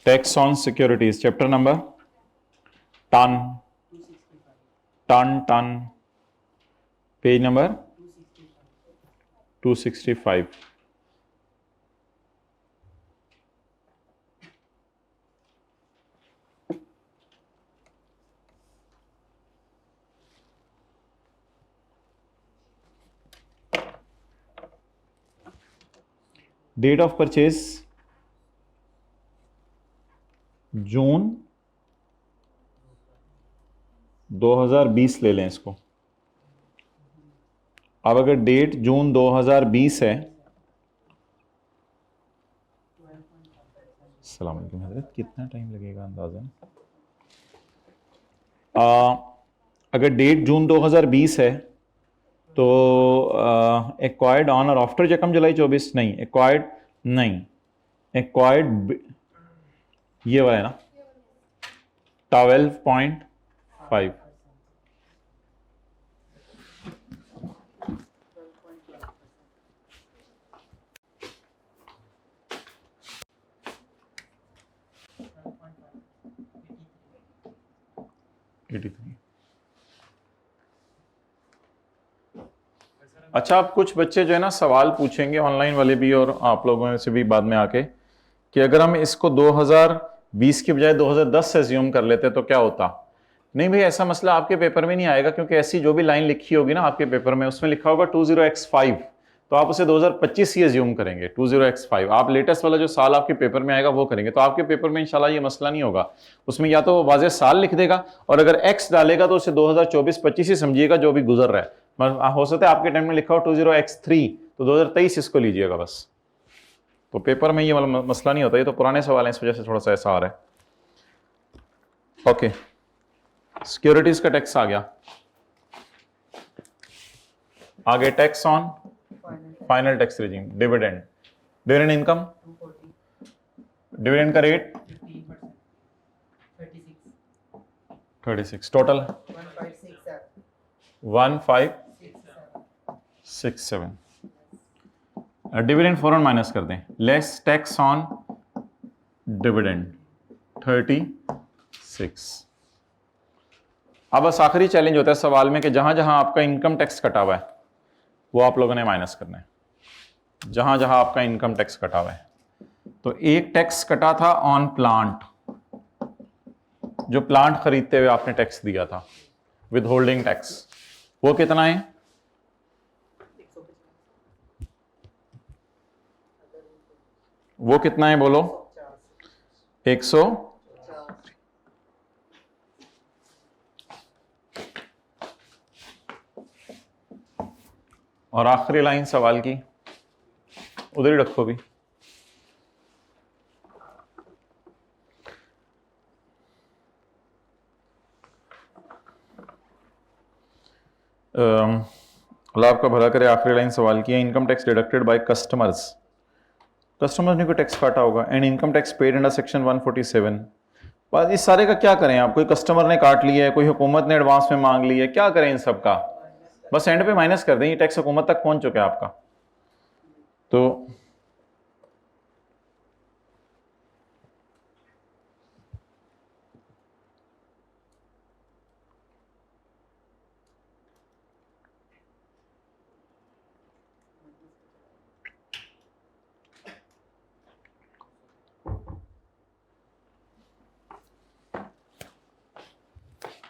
Tax on securities chapter number ten, page number 265। Date of purchase June 2020 ले लें इसको। अब अगर डेट जून 2020 है, अस्सलाम वालेकुम हजरत, कितना टाइम लगेगा अंदाज़न? अगर डेट जून 2020 है तो एक्वायर्ड ऑन और आफ्टर जकम जुलाई 24 नहीं, एक्वायर्ड नहीं, एक्वायर्ड ये वाला है ना 12.5, अच्छा, अब कुछ बच्चे जो है ना सवाल पूछेंगे ऑनलाइन वाले भी और आप लोगों में से भी बाद में आके कि अगर हम इसको 2020 की बजाय 2010 से अज्यूम कर लेते तो क्या होता। नहीं भाई, ऐसा मसला आपके पेपर में नहीं आएगा, क्योंकि ऐसी जो भी लाइन लिखी होगी ना आपके पेपर में उसमें लिखा होगा 20x5, तो आप उसे 2025 ही अज्यूम करेंगे। 20x5 आप लेटेस्ट वाला जो साल आपके पेपर में आएगा वो करेंगे, तो आपके पेपर में इंशाल्लाह ये मसला नहीं होगा। उसमें या तो वाज़ेह साल लिख देगा और अगर x डालेगा तो उसे 2024-25 ही समझिएगा जो भी गुजर रहा है। हो सकता है आपके टाइम में लिखा हो 20x3, तो 2023 इसको लीजिएगा बस। तो पेपर में ये वाला मसला नहीं होता, ये तो पुराने सवाल हैं, इस वजह से थोड़ा सा ऐसा आ रहा है। ओके, सिक्योरिटीज का टैक्स आ गया, आगे tax on final tax regime, dividend, dividend income, dividend का रेट 36, टोटल 1567। डिविडेंड फौरन माइनस कर दें, लेस टैक्स ऑन डिविडेंड 36। अब बस आखिरी चैलेंज होता है सवाल में कि जहां जहां आपका इनकम टैक्स कटा हुआ है वो आप लोगों ने माइनस करना है, जहां जहां आपका इनकम टैक्स कटा हुआ है। तो एक टैक्स कटा था ऑन प्लांट, जो प्लांट खरीदते हुए आपने टैक्स दिया था, विद होल्डिंग टैक्स, वो कितना है? वो कितना है बोलो? 100। और आखिरी लाइन सवाल की उधर ही रखो भी। अल्लाह आपका भला करे, आखिरी लाइन सवाल की है, income tax deducted by customers, customers ने कोई टैक्स काटा होगा, and income tax paid under section 147। बस इस सारे का क्या करें आप? कोई कस्टमर ने काट लिया है, कोई हुकूमत ने एडवांस में मांग लिया है, क्या करें इन सब का? बस एंड पे माइनस कर दें, ये टैक्स हुकूमत तक पहुंच चुका है आपका। तो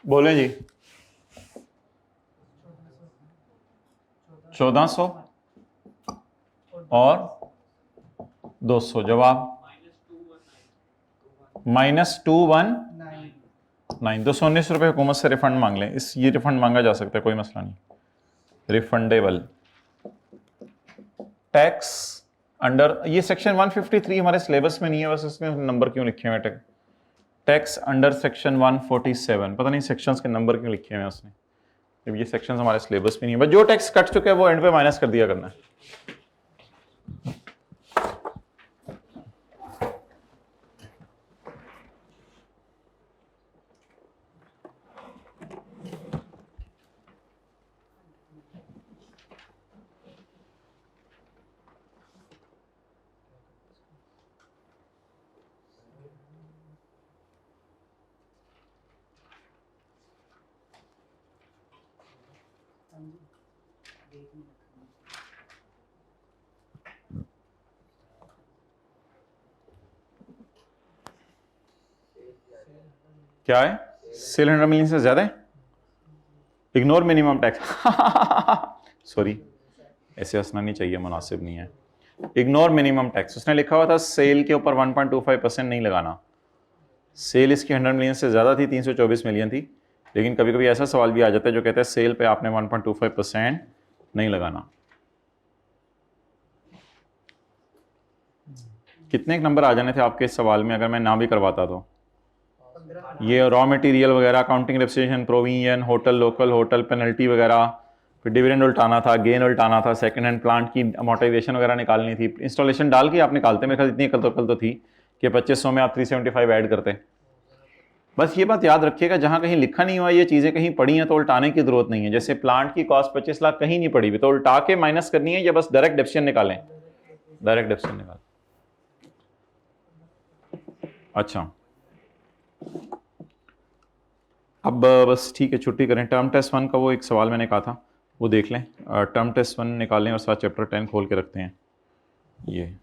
बोले जी 1400 और 200, जवाब -219। 219 रुपये हुकूमत से रिफंड मांग लें, ये रिफंड मांगा जा सकता है, कोई मसला नहीं, रिफंडेबल। टैक्स अंडर, ये सेक्शन 153 हमारे सिलेबस में नहीं है, बस इसमें नंबर क्यों लिखे हुए हैं? टैक्स अंडर सेक्शन 147, पता नहीं सेक्शंस के नंबर क्यों लिखे हुए हैं उसने, जब ये सेक्शंस हमारे सिलेबस में नहीं है। बस जो टैक्स कट चुका है वो एंड पे माइनस कर दिया करना है। क्या है? सेल 100 मिलियन से ज्यादा है, इग्नोर मिनिमम टैक्स। सॉरी, ऐसे हंसना नहीं चाहिए, मुनासिब नहीं है। इग्नोर मिनिमम टैक्स, उसने लिखा हुआ था सेल के ऊपर 1.25% नहीं लगाना। सेल इसकी 100 मिलियन से ज़्यादा थी, 324 मिलियन थी, लेकिन कभी कभी ऐसा सवाल भी आ जाता है जो कहता है सेल पे आपने 1.25% नहीं लगाना। कितने नंबर आ जाने थे आपके इस सवाल में अगर मैं ना भी करवाता तो? ये रॉ मटेरियल वगैरह, accounting depreciation, provision, hotel local, hotel penalty वगैरह, फिर डिविडेंड उल्टाना था, गेन उल्टाना था, सेकंड हैंड प्लांट की अमोर्टाइजेशन वगैरह निकालनी थी, इंस्टॉलेशन डाल के आप निकालते, मेरे ख्याल इतनी अकल तो थी कि 2500 में आप 375 ऐड करते। बस ये बात याद रखिएगा, जहाँ कहीं लिखा नहीं हुआ ये चीज़ें कहीं पड़ी हैं तो उल्टाने की जरूरत नहीं है। जैसे प्लांट की कॉस्ट 25 लाख कहीं नहीं पड़ी हुई, तो उल्टा के माइनस करनी है या बस डायरेक्ट डेप्रिसिएशन निकालें? डायरेक्ट डेप्रिसिएशन निकालें। अच्छा, अब बस ठीक है, छुट्टी करें। टर्म टेस्ट 1 का वो एक सवाल मैंने कहा था वो देख लें, टर्म टेस्ट 1 निकालें और साथ चैप्टर 10 खोल के रखते हैं। ये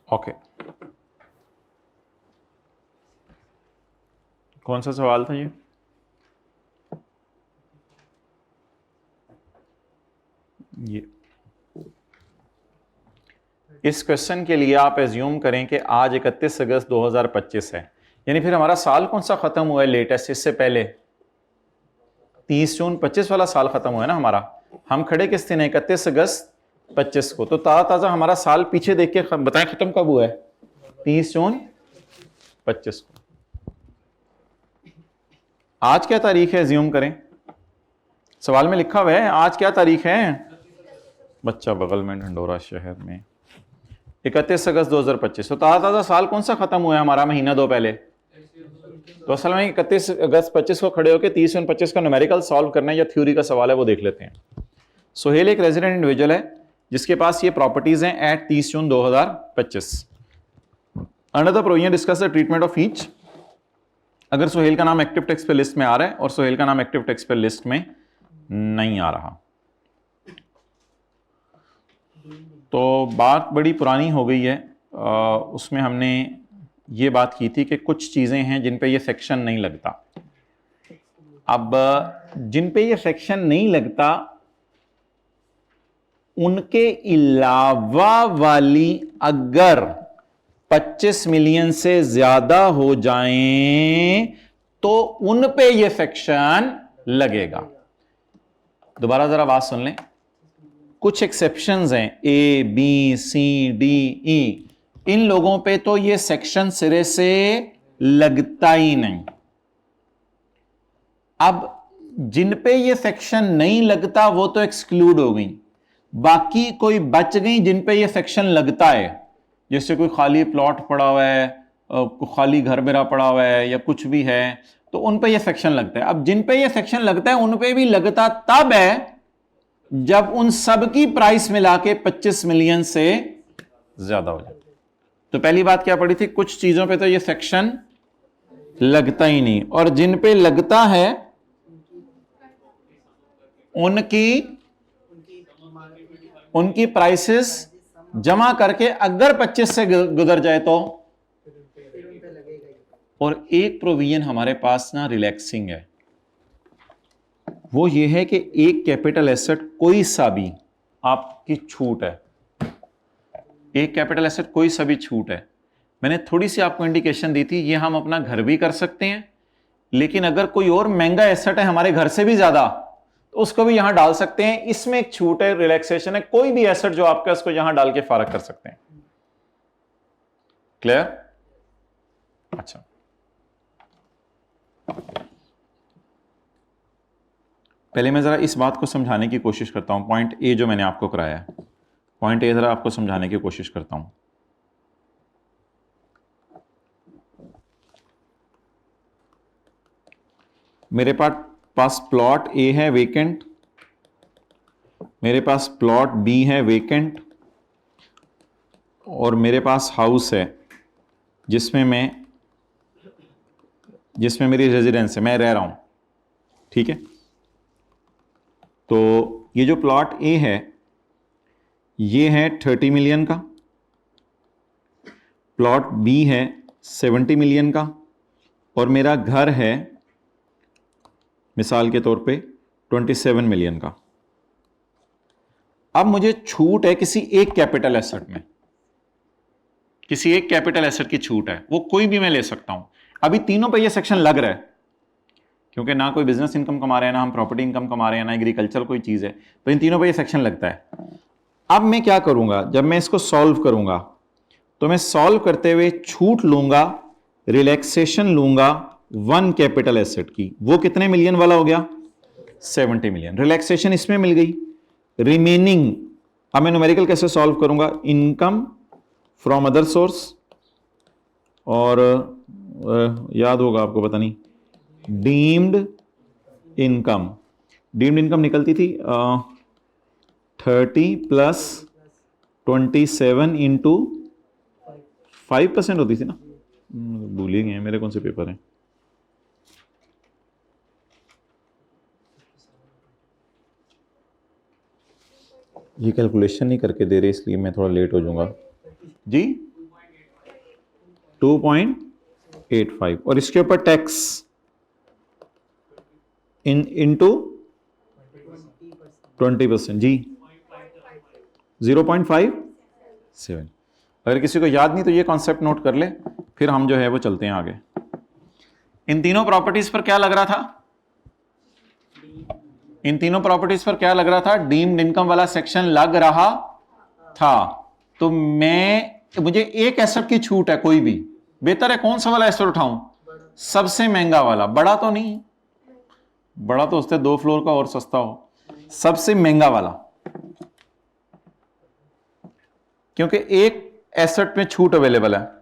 ओके, कौन सा सवाल था ये? इस क्वेश्चन के लिए आप एज्यूम करें कि आज 31 अगस्त 2025 है, यानी फिर हमारा साल कौन सा खत्म हुआ है लेटेस्ट? इससे पहले 30 जून 25 वाला साल खत्म हुआ है ना हमारा। हम खड़े किस दिन है? 31 अगस्त 25 को। तो ताज़ा हमारा साल पीछे देख के बताएं खत्म कब हुआ है? 30 जून 25 को। आज क्या तारीख है, ज्यूम करें, सवाल में लिखा हुआ है आज क्या तारीख है। बच्चा बगल में ढंडोरा शहर में 31 अगस्त 2025। तो ताज़ा साल कौन सा खत्म हुआ है हमारा, महीना दो पहले। तो असल में 31 अगस्त 25 को खड़े होकर 30 और 25 का न्यूमेरिकल सॉल्व करना है या थ्योरी का सवाल है, वो देख लेते हैं। सोहेल एक रेजिडेंट इंडिविजुअल है जिसके पास ये प्रॉपर्टीज हैं at 30 June 2025। Under the provision discuss the treatment of each. अगर सोहेल का नाम एक्टिव टैक्स पे लिस्ट में आ रहा है और सोहेल का नाम एक्टिव टैक्स पे लिस्ट में नहीं आ रहा, तो बात बड़ी पुरानी हो गई है। उसमें हमने ये बात की थी कि कुछ चीज़ें हैं जिन पे ये सेक्शन नहीं लगता। अब जिन पे ये सेक्शन नहीं लगता उनके अलावा वाली अगर 25 मिलियन से ज्यादा हो जाएं तो उन पे ये सेक्शन लगेगा। दोबारा जरा बात सुन लें, कुछ एक्सेप्शंस हैं A B C D E, इन लोगों पे तो ये सेक्शन सिरे से लगता ही नहीं। अब जिन पे ये सेक्शन नहीं लगता वो तो एक्सक्लूड हो गई, बाकी कोई बच गई जिन पे ये सेक्शन लगता है, जैसे कोई खाली प्लॉट पड़ा हुआ है, कोई खाली घर मेरा पड़ा हुआ है या कुछ भी है, तो उन पे ये सेक्शन लगता है। अब जिन पे ये सेक्शन लगता है उन पे भी लगता तब है जब उन सब की प्राइस मिला के 25 मिलियन से ज्यादा हो जाए। तो पहली बात क्या पड़ी थी, कुछ चीजों पे तो ये सेक्शन लगता ही नहीं, और जिन पे लगता है उनकी प्राइसेस जमा करके अगर 25 से गुजर जाए तो। और एक प्रोविजन हमारे पास ना रिलैक्सिंग है, वो ये है कि एक कैपिटल एसेट कोई सा भी आपकी छूट है, एक कैपिटल एसेट कोई सा भी छूट है। मैंने थोड़ी सी आपको इंडिकेशन दी थी, ये हम अपना घर भी कर सकते हैं, लेकिन अगर कोई और महंगा एसेट है हमारे घर से भी ज्यादा तो उसको भी यहां डाल सकते हैं। इसमें एक छूट है, रिलैक्सेशन है, कोई भी एसेट जो आपका उसको यहां डाल के फारग कर सकते हैं। क्लियर? अच्छा, पहले मैं जरा इस बात को समझाने की कोशिश करता हूं, पॉइंट ए जो मैंने आपको कराया है, पॉइंट ए जरा आपको समझाने की कोशिश करता हूं। मेरे पास प्लॉट ए है वेकेंट, मेरे पास प्लॉट बी है वेकेंट, और मेरे पास हाउस है जिसमें मेरी रेजिडेंस है, मैं रह रहा हूं। ठीक है, तो ये जो प्लॉट ए है ये है 30 मिलियन का, प्लॉट बी है 70 मिलियन का, और मेरा घर है मिसाल के तौर पे 27 मिलियन का। अब मुझे छूट है किसी एक कैपिटल एसेट में, किसी एक कैपिटल एसेट की छूट है, वो कोई भी मैं ले सकता हूं। अभी तीनों पे ये सेक्शन लग रहा है, क्योंकि ना कोई बिजनेस इनकम कमा रहे हैं, ना हम प्रॉपर्टी इनकम कमा रहे हैं, ना एग्रीकल्चर कोई चीज है, तो इन तीनों पे ये सेक्शन लगता है। अब मैं क्या करूंगा, जब मैं इसको सॉल्व करूंगा तो मैं सॉल्व करते हुए छूट लूंगा, रिलैक्सेशन लूंगा वन कैपिटल एसेट की, वो कितने मिलियन वाला हो गया, 70 मिलियन। रिलैक्सेशन इसमें मिल गई, रिमेनिंग अब मैं न्यूमेरिकल कैसे सॉल्व करूंगा, इनकम फ्रॉम अदर सोर्स, और याद होगा आपको, पता नहीं, डीम्ड इनकम। डीम्ड इनकम निकलती थी 30 प्लस 27 इंटू 5% होती थी ना, भूल ही गए मेरे कौन से पेपर हैं। ये कैलकुलेशन नहीं करके दे रहे इसलिए मैं थोड़ा लेट हो जाऊंगा जी। 2.85 और इसके ऊपर टैक्स इनटू 20% जी, 0.57। अगर किसी को याद नहीं तो ये कॉन्सेप्ट नोट कर ले, फिर हम जो है वो चलते हैं आगे। इन तीनों प्रॉपर्टीज पर क्या लग रहा था, इन तीनों प्रॉपर्टीज पर क्या लग रहा था, डीम्ड इनकम वाला सेक्शन लग रहा था। तो मुझे एक एसेट की छूट है, कोई भी बेहतर है, कौन सा वाला एसेट उठाऊं, सबसे महंगा वाला, बड़ा तो नहीं, बड़ा तो उससे 2 फ्लोर का और सस्ता हो, सबसे महंगा वाला, क्योंकि एक एसेट में छूट अवेलेबल है।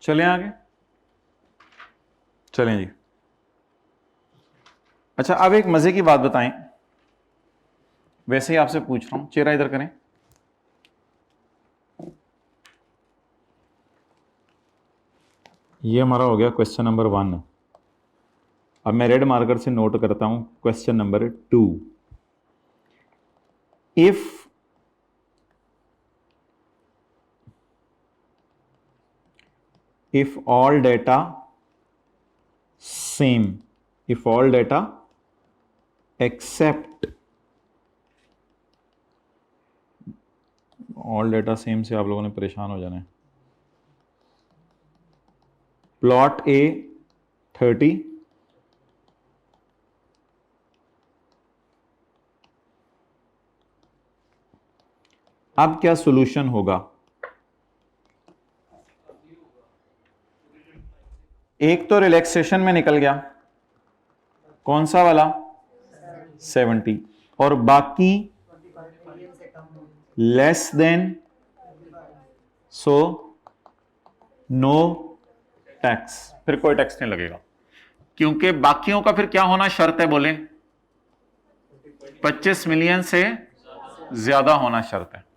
चलें आगे, चलें जी। अच्छा, अब एक मजे की बात बताएं, वैसे ही आपसे पूछ रहा हूं, चेहरा इधर करें। ये हमारा हो गया क्वेश्चन नंबर 1। अब मैं रेड मार्कर से नोट करता हूं question number 2। if all data same, if all data except, all data same से आप लोगों ने परेशान हो जाना है। प्लॉट ए 30, अब क्या सॉल्यूशन होगा? एक तो रिलैक्सेशन में निकल गया, कौन सा वाला? 70, और बाकी less than, so no tax, फिर कोई टैक्स नहीं लगेगा, क्योंकि बाकियों का फिर क्या होना शर्त है? बोले 25 मिलियन से ज्यादा होना शर्त है।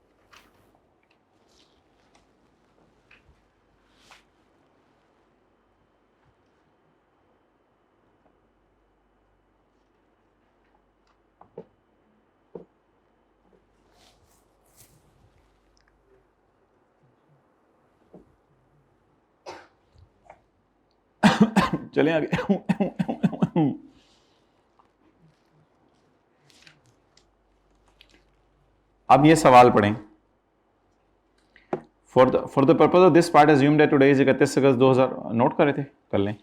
चलें आगे। अब ये सवाल पढ़ें। For the purpose of this part assume that today is 31 August 2000, note कर रहे थे, कर लें।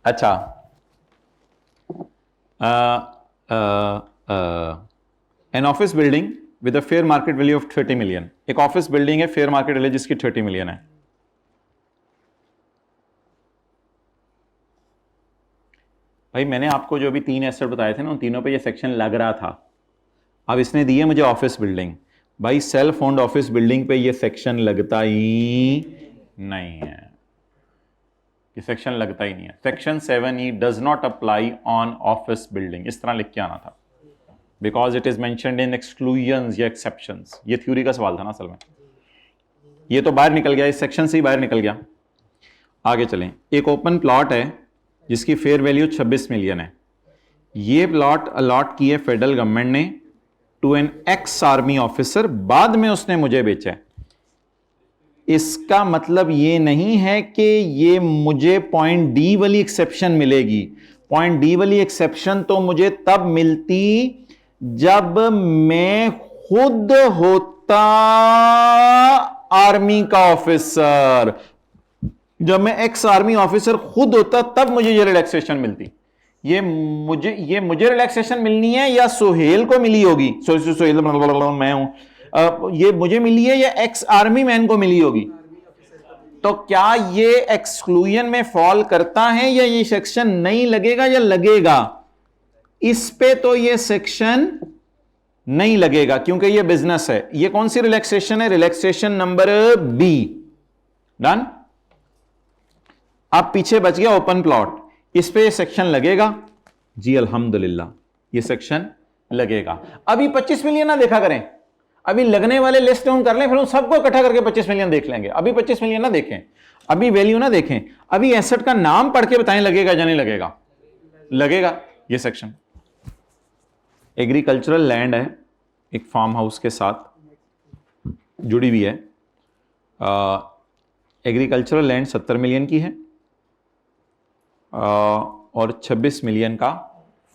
अच्छा, an office building with a fair market value of 30 million. एक ऑफिस बिल्डिंग है, फेयर मार्केट वैल्यू जिसकी 30 मिलियन है। भाई मैंने आपको जो अभी 3 एसेट बताए थे ना, उन तीनों पे ये सेक्शन लग रहा था। अब इसने दिए मुझे ऑफिस बिल्डिंग, भाई सेल्फ ओन्ड ऑफिस बिल्डिंग पे ये सेक्शन लगता ही नहीं है, ये सेक्शन लगता ही नहीं है। Section 7E does not apply on office building, इस तरह लिख के आना था, because it is mentioned in exclusions या एक्सेप्शंस। ये थ्योरी का सवाल था ना असल में, ये तो बाहर निकल गया, इस सेक्शन से ही बाहर निकल गया। आगे चलें। एक ओपन प्लॉट है जिसकी फेयर वैल्यू 26 मिलियन है। ये प्लॉट अलॉट किए फेडरल गवर्नमेंट ने to an ex army officer, बाद में उसने मुझे बेचा है। इसका मतलब ये नहीं है कि ये मुझे पॉइंट डी वाली एक्सेप्शन मिलेगी। पॉइंट डी वाली एक्सेप्शन तो मुझे तब मिलती जब मैं खुद होता आर्मी का ऑफिसर। जब मैं एक्स आर्मी ऑफिसर खुद होता तब मुझे ये रिलैक्सेशन मिलती। ये मुझे रिलैक्सेशन मिलनी है या सोहेल को मिली होगी? सोहेल मैं हूं, ये मुझे मिली है या एक्स आर्मी मैन को मिली होगी? तो क्या ये एक्सक्लूजन में फॉल करता है या ये सेक्शन नहीं लगेगा या लगेगा? इस पे तो ये सेक्शन नहीं लगेगा क्योंकि ये बिजनेस है। ये कौन सी रिलैक्सेशन है? Relaxation number B. डन। अब पीछे बच गया ओपन प्लॉट, इस पे ये सेक्शन लगेगा जी, अल्हम्दुलिल्लाह ये सेक्शन लगेगा। अभी 25 मिलियन ना देखा करें, अभी लगने वाले लिस्ट डाउन कर लें, फिर उन सबको इकट्ठा करके 25 मिलियन देख लेंगे। अभी 25 मिलियन ना देखें, अभी वैल्यू ना देखें, अभी एसेट का नाम पढ़ के बताएं लगेगा या नहीं लगेगा। लगेगा। ये सेक्शन एग्रीकल्चरल लैंड है, एक फार्म हाउस के साथ जुड़ी हुई है। एग्रीकल्चरल लैंड 70 मिलियन की है और 26 मिलियन का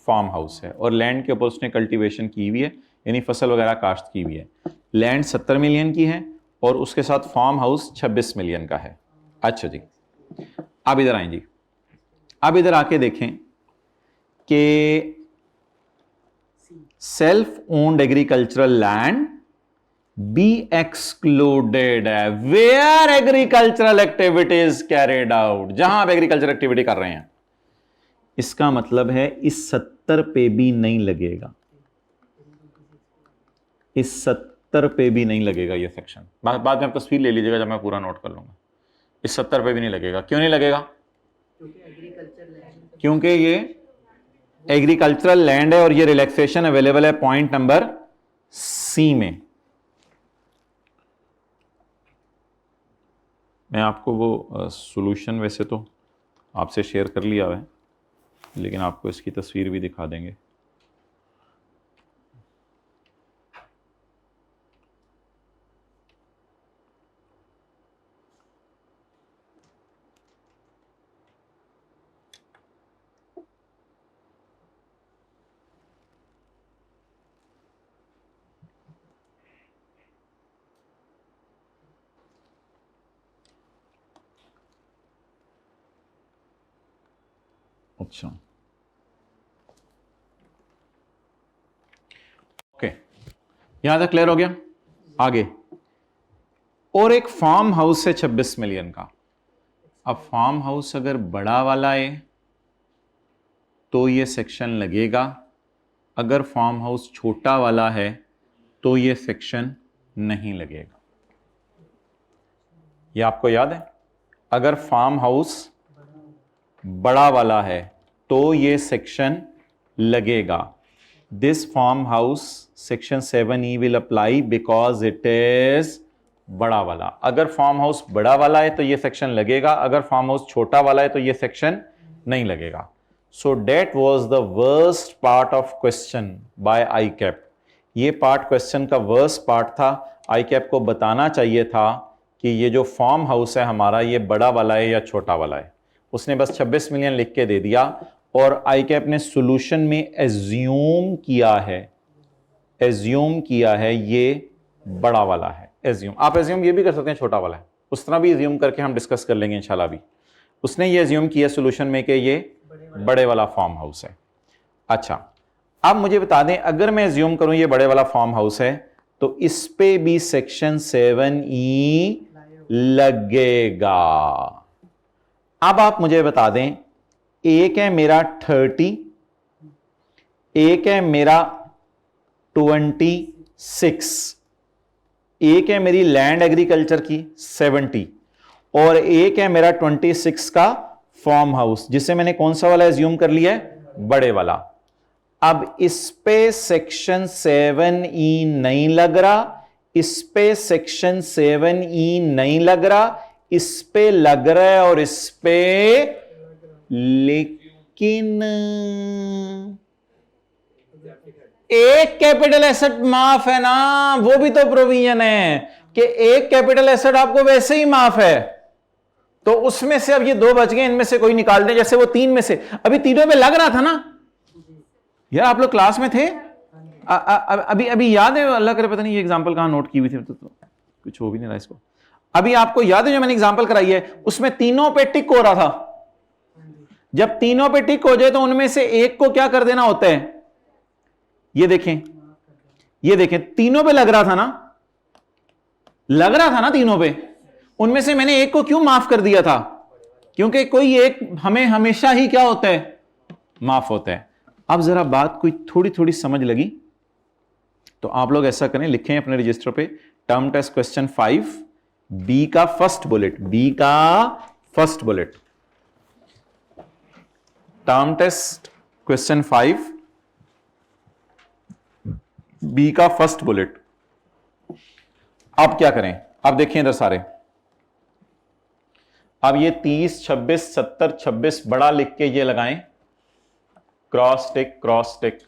फार्म हाउस है, और लैंड के ऊपर उसने कल्टीवेशन की हुई है, यानी फसल वगैरह काश्त की हुई है। लैंड 70 मिलियन की है और उसके साथ फार्म हाउस 26 मिलियन का है। अच्छा जी, अब इधर आए जी, अब इधर आके देखें कि self owned agricultural land be excluded है where agricultural activities carried out, जहां आप एग्रीकल्चर एक्टिविटी कर रहे हैं। इसका मतलब है इस 70 पे भी नहीं लगेगा, इस 70 पे भी नहीं लगेगा ये सेक्शन। बाद में आप तस्वीर ले लीजिएगा जब मैं पूरा नोट कर लूंगा। इस 70 पे भी नहीं लगेगा। क्यों नहीं लगेगा? क्योंकि ये एग्रीकल्चरल लैंड है और ये रिलैक्सेशन अवेलेबल है पॉइंट नंबर सी में। मैं आपको वो सॉल्यूशन वैसे तो आपसे शेयर कर लिया है, लेकिन आपको इसकी तस्वीर भी दिखा देंगे। अच्छा, ओके, यहां तक क्लियर हो गया। आगे और एक फार्म हाउस है 26 मिलियन का। अब फार्म हाउस अगर बड़ा वाला है तो ये सेक्शन लगेगा, अगर फार्म हाउस छोटा वाला है तो ये सेक्शन नहीं लगेगा। ये आपको याद है, अगर फार्म हाउस बड़ा वाला है तो ये सेक्शन लगेगा। This farm house section 7E will apply because it is बड़ा वाला। अगर फार्म हाउस बड़ा वाला है तो ये सेक्शन लगेगा, अगर फार्म हाउस छोटा वाला है तो ये सेक्शन नहीं लगेगा। So that was the worst part of question by ICAP. ये पार्ट क्वेश्चन का वर्स्ट पार्ट था। आईकैप को बताना चाहिए था कि ये जो फार्म हाउस है हमारा, ये बड़ा वाला है या छोटा वाला है। उसने बस 26 मिलियन लिख के दे दिया और आईकैप ने सॉल्यूशन में एज्यूम किया है ये बड़ा वाला है। एज्यूम, आप एज्यूम ये भी कर सकते हैं छोटा वाला है, उस तरह भी एज्यूम करके हम डिस्कस कर लेंगे इंशाल्लाह भी। उसने ये एज्यूम किया सॉल्यूशन में कि ये बड़े वाला फार्म हाउस है। अच्छा, अब मुझे बता दें, अगर मैं एज्यूम करूं ये बड़े वाला फार्म हाउस है तो इस पे भी सेक्शन 7E लगेगा। अब आप मुझे बता दें, एक है मेरा 30, एक है मेरा 26, एक है मेरी लैंड एग्रीकल्चर की 70 और एक है मेरा 26 का फार्म हाउस, जिसे मैंने कौन सा वाला एज्यूम कर लिया है? बड़े वाला। अब इस पे सेक्शन 7E नहीं लग रहा, इस पे सेक्शन 7E नहीं लग रहा, इस पे लग रहा है और इस पे, लेकिन एक कैपिटल एसेट माफ है ना, वो भी तो प्रोविजन है कि एक कैपिटल एसेट आपको वैसे ही माफ है, तो उसमें से अब ये दो बच गए, इनमें से कोई निकाल दे। जैसे वो 3 में से अभी तीनों में लग रहा था ना यार, आप लोग क्लास में थे। अभी याद है, अल्लाह करे पता नहीं ये एग्जांपल कहां नोट की हुई थी, तो कुछ हो भी नहीं रहा इसको। अभी आपको याद है जो मैंने एग्जांपल कराई है, उसमें तीनों पे टिक हो रहा था। जब तीनों पे टिक हो जाए तो उनमें से एक को क्या कर देना होता है? ये देखें, ये देखें, तीनों पे लग रहा था ना, लग रहा था ना तीनों पे। उनमें से मैंने एक को क्यों माफ कर दिया था? क्योंकि कोई एक हमें हमेशा ही क्या होता है? माफ होता है। अब जरा बात कोई थोड़ी थोड़ी समझ लगी तो आप लोग ऐसा करें, लिखें अपने रजिस्टर पे टर्म टेस्ट क्वेश्चन 5 बी का फर्स्ट बुलेट, बी का first bullet, term test question 5 B का फर्स्ट बुलेट। अब क्या करें, अब देखिए इधर सारे, अब ये 30, 26, 70, 26 बड़ा लिख के ये लगाएं, क्रॉस टिक क्रॉस टिक।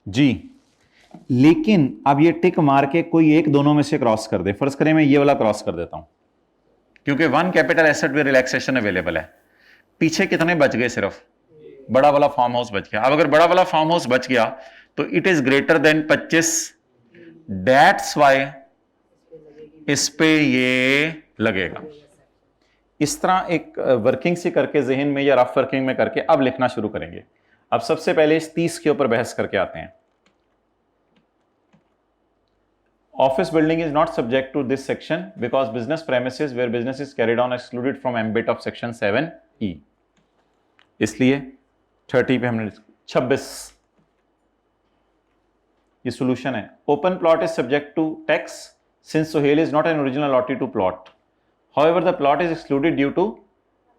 जी, लेकिन अब ये टिक मार के कोई एक दोनों में से क्रॉस कर दे। फर्ज करें मैं ये वाला क्रॉस कर देता हूं, क्योंकि वन कैपिटल एसेट में रिलैक्सेशन अवेलेबल है। पीछे कितने बच गए? सिर्फ बड़ा वाला फार्म हाउस बच गया। अब अगर बड़ा वाला फार्म हाउस बच गया तो it is greater than 25, that's why इस पे ये लगेगा। इस तरह एक वर्किंग से करके जहन में या रफ वर्किंग में करके अब लिखना शुरू करेंगे। अब सबसे पहले इस 30 के ऊपर बहस करके आते हैं। Office building is not subject to this section because business premises where business is carried on excluded from ambit of section 7E. इसलिए 30 पे हमने 26 ये solution है। Open plot is subject to tax since Sohail is not an original lottery to plot. However, the plot is excluded due to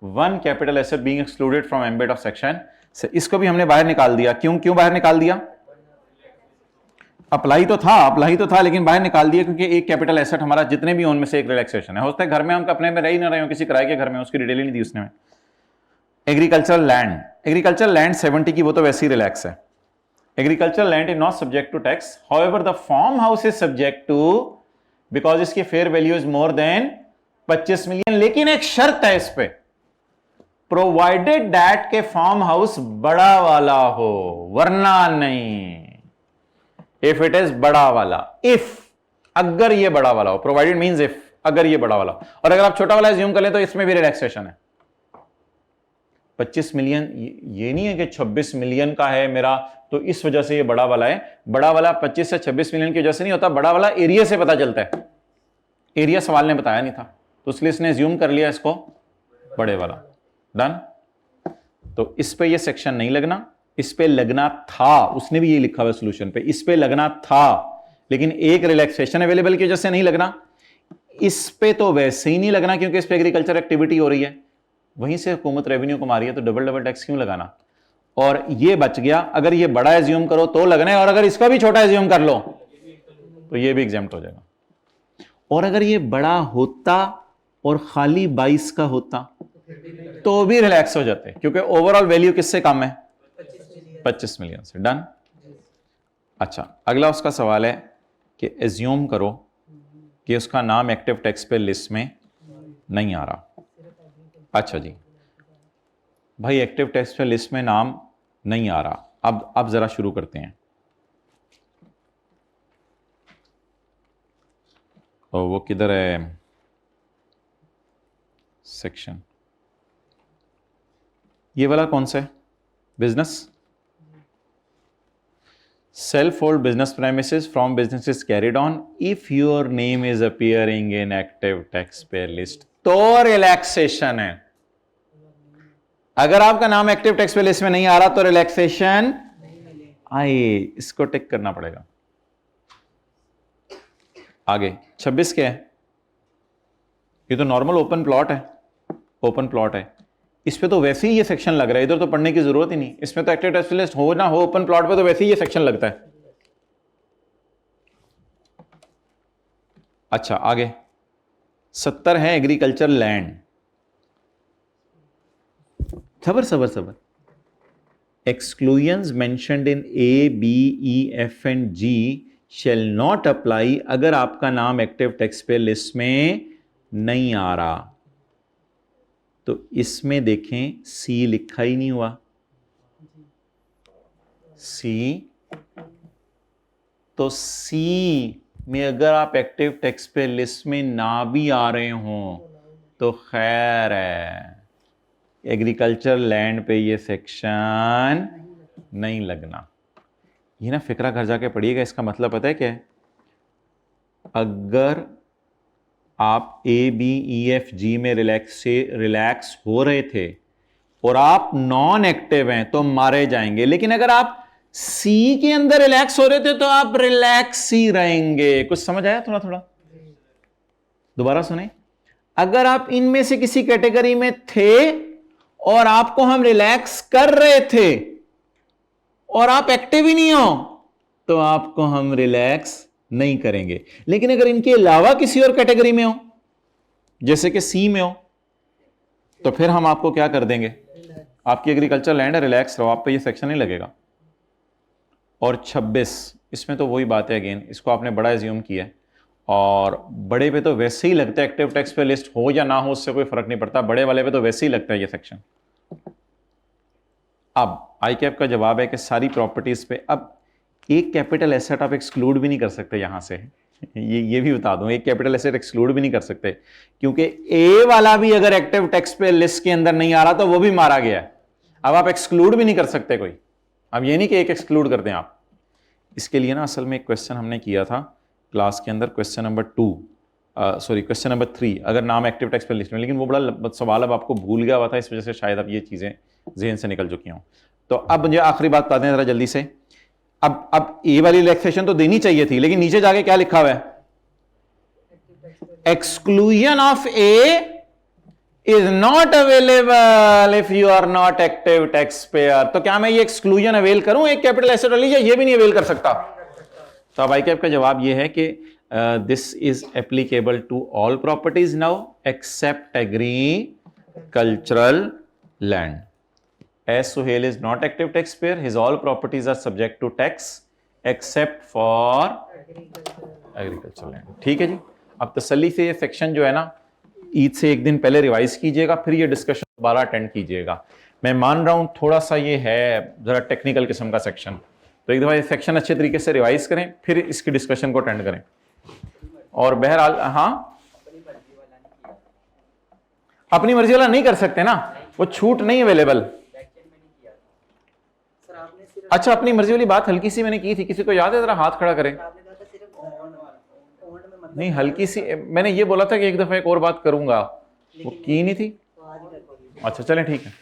one capital asset being excluded from ambit of section. इसको भी हमने बाहर निकाल दिया। क्यों बाहर निकाल दिया? अप्लाई तो था लेकिन बाहर निकाल दिया क्योंकि एक कैपिटल एसेट हमारा जितने भी उनमें से एक रिलैक्सेशन है। होता है घर में हम अपने में रह ही ना रहे हो, किसी किराए के घर में, उसकी डिटेल ही नहीं दी उसने। एग्रीकल्चरल लैंड 70 की वो तो वैसे ही रिलैक्स है। Agricultural land is not subject to tax, however the farm house is subject to, because इसकी fair value is more than 25 million. लेकिन एक शर्त है इस पे, प्रोवाइडेड दैट के फार्म हाउस बड़ा वाला हो, वरना नहीं। इफ इट इज बड़ा वाला, अगर ये बड़ा वाला हो, प्रोवाइडेड मींस इफ, अगर ये बड़ा वाला। और अगर आप छोटा वाला एज्यूम कर लें तो इसमें भी रिलैक्सेशन है। 25 मिलियन ये नहीं है कि 26 मिलियन का है मेरा तो इस वजह से ये बड़ा वाला है। बड़ा वाला 25 से 26 मिलियन की वजह से नहीं होता, बड़ा वाला एरिया से पता चलता है। एरिया सवाल ने बताया नहीं था तो इसलिए इसने एज्यूम कर लिया इसको बड़े वाला। डन। तो इस पे ये सेक्शन नहीं लगना, इस पे लगना था, उसने भी ये लिखा हुआ सोल्यूशन पे, इस पे लगना था लेकिन एक रिलैक्सेशन अवेलेबल की वजह से नहीं लगना। इस पे तो वैसे ही नहीं लगना क्योंकि इस पे एग्रीकल्चर एक्टिविटी हो रही है, वहीं से हुकूमत रेवेन्यू कमा रही है, तो डबल टैक्स क्यों लगाना। और ये बच गया, अगर ये बड़ा एज्यूम करो तो लगना है, और अगर इसका भी छोटा एज्यूम कर लो तो ये भी एग्जेम्प्ट हो जाएगा। और अगर ये बड़ा होता और खाली 22 का होता तो भी रिलैक्स हो जाते क्योंकि ओवरऑल वैल्यू किससे कम है? 25 मिलियन से। डन। अच्छा, अगला उसका सवाल है कि एज्यूम करो कि उसका नाम एक्टिव टैक्स पे लिस्ट में नहीं आ रहा। अच्छा जी भाई, एक्टिव टैक्स पे लिस्ट में नाम नहीं आ रहा। अब जरा शुरू करते हैं। और वो किधर है सेक्शन? ये वाला कौन सा है? Business. Self-hold business premises from businesses carried on if your name is appearing in active taxpayer list तो रिलैक्सेशन है। अगर आपका नाम एक्टिव टैक्सपेयर लिस्ट में नहीं आ रहा तो रिलैक्सेशन आए, इसको टिक करना पड़ेगा। आगे 26 क्या है? ये तो नॉर्मल ओपन प्लॉट है, ओपन प्लॉट है। इस पे तो वैसे ही ये सेक्शन लग रहा है, इधर तो पढ़ने की जरूरत ही नहीं। इसमें तो एक्टिव टैक्स लिस्ट हो ना हो, ओपन प्लॉट पे तो वैसे ही ये सेक्शन लगता है। अच्छा आगे 70 है एग्रीकल्चर लैंड। सबर exclusions mentioned in A B E F and G shall not apply अगर आपका नाम एक्टिव टैक्स पे लिस्ट में नहीं आ रहा। तो इसमें देखें सी लिखा ही नहीं हुआ, सी तो सी में अगर आप एक्टिव टैक्स पे लिस्ट में ना भी आ रहे हों तो खैर है, एग्रीकल्चर लैंड पे ये सेक्शन नहीं लगना। ये ना फिक्रा घर जाके पढ़िएगा, इसका मतलब पता है क्या है? अगर आप ABEFG में रिलैक्स हो रहे थे और आप नॉन एक्टिव हैं तो मारे जाएंगे, लेकिन अगर आप C के अंदर रिलैक्स हो रहे थे तो आप रिलैक्स ही रहेंगे। कुछ समझ आया? थोड़ा थोड़ा दोबारा सुने। अगर आप इनमें से किसी कैटेगरी में थे और आपको हम रिलैक्स कर रहे थे और आप एक्टिव ही नहीं हो तो आपको हम रिलैक्स नहीं करेंगे। लेकिन अगर इनके अलावा किसी और कैटेगरी में हो, जैसे कि C में हो, तो फिर हम आपको क्या कर देंगे? आपकी एग्रीकल्चर लैंड है, रिलैक्स रहो, आप पे ये सेक्शन नहीं लगेगा। और 26, इसमें तो वही बात है अगेन, इसको आपने बड़ा एज्यूम किया है और बड़े पे तो वैसे ही लगता है, एक्टिव टैक्स पे लिस्ट हो या ना हो उससे कोई फर्क नहीं पड़ता, बड़े वाले पे तो वैसे ही लगता है ये सेक्शन। अब ICAP का जवाब है कि सारी प्रॉपर्टीज पे, अब एक कैपिटल एसेट आप एक्सक्लूड भी नहीं कर सकते यहां से, ये भी बता दूं, एक कैपिटल एसेट एक्सक्लूड भी नहीं कर सकते क्योंकि ए वाला भी अगर एक्टिव टैक्स पे लिस्ट के अंदर नहीं आ रहा तो वो भी मारा गया है। अब आप एक्सक्लूड भी नहीं कर सकते कोई, अब ये नहीं कि एक एक्सक्लूड कर दें आप। इसके लिए ना असल में एक क्वेश्चन हमने किया था क्लास के अंदर, क्वेश्चन नंबर 3, अगर नाम एक्टिव टैक्स पे लिस्ट में, लेकिन वो बड़ा सवाल अब आपको भूल गया हुआ था, इस वजह से शायद अब ये चीजें जहन से निकल चुकी हों। तो अब मुझे आखिरी बात बता दें जरा जल्दी से। अब ये वाली रिलैक्सेशन तो देनी चाहिए थी, लेकिन नीचे जाके क्या लिखा हुआ है? Exclusion of A is not available if you are not active tax payer. तो क्या मैं ये एक्सक्लूजन अवेल करूं एक कैपिटल एसेट वाली, या ये भी नहीं अवेल कर सकता? तो अब ICAP का जवाब ये है कि this is applicable to all properties now except agricultural land. As Suhail is not active taxpayer, his all properties are subject to tax except for agricultural land। ठीक है जी। अब तसल्ली से ये सेक्शन जो है ना, ईद से एक दिन पहले रिवाइज कीजिएगा, फिर ये डिस्कशन दोबारा अटेंड कीजिएगा। मैं मान रहा हूं थोड़ा सा ये है जरा टेक्निकल किस्म का सेक्शन, तो एक दफा ये सेक्शन अच्छे तरीके से रिवाइज करें, फिर इसकी डिस्कशन को अटेंड करें। और बहरहाल हाँ, अपनी मर्जी वाला नहीं कर सकते ना, वो छूट नहीं अवेलेबल। अच्छा, अपनी मर्जी वाली बात हल्की सी मैंने की थी, किसी को याद है? जरा हाथ खड़ा करें। नहीं, हल्की सी मैंने ये बोला था कि एक दफा एक और बात करूंगा, वो की नहीं थी। अच्छा चलें ठीक है।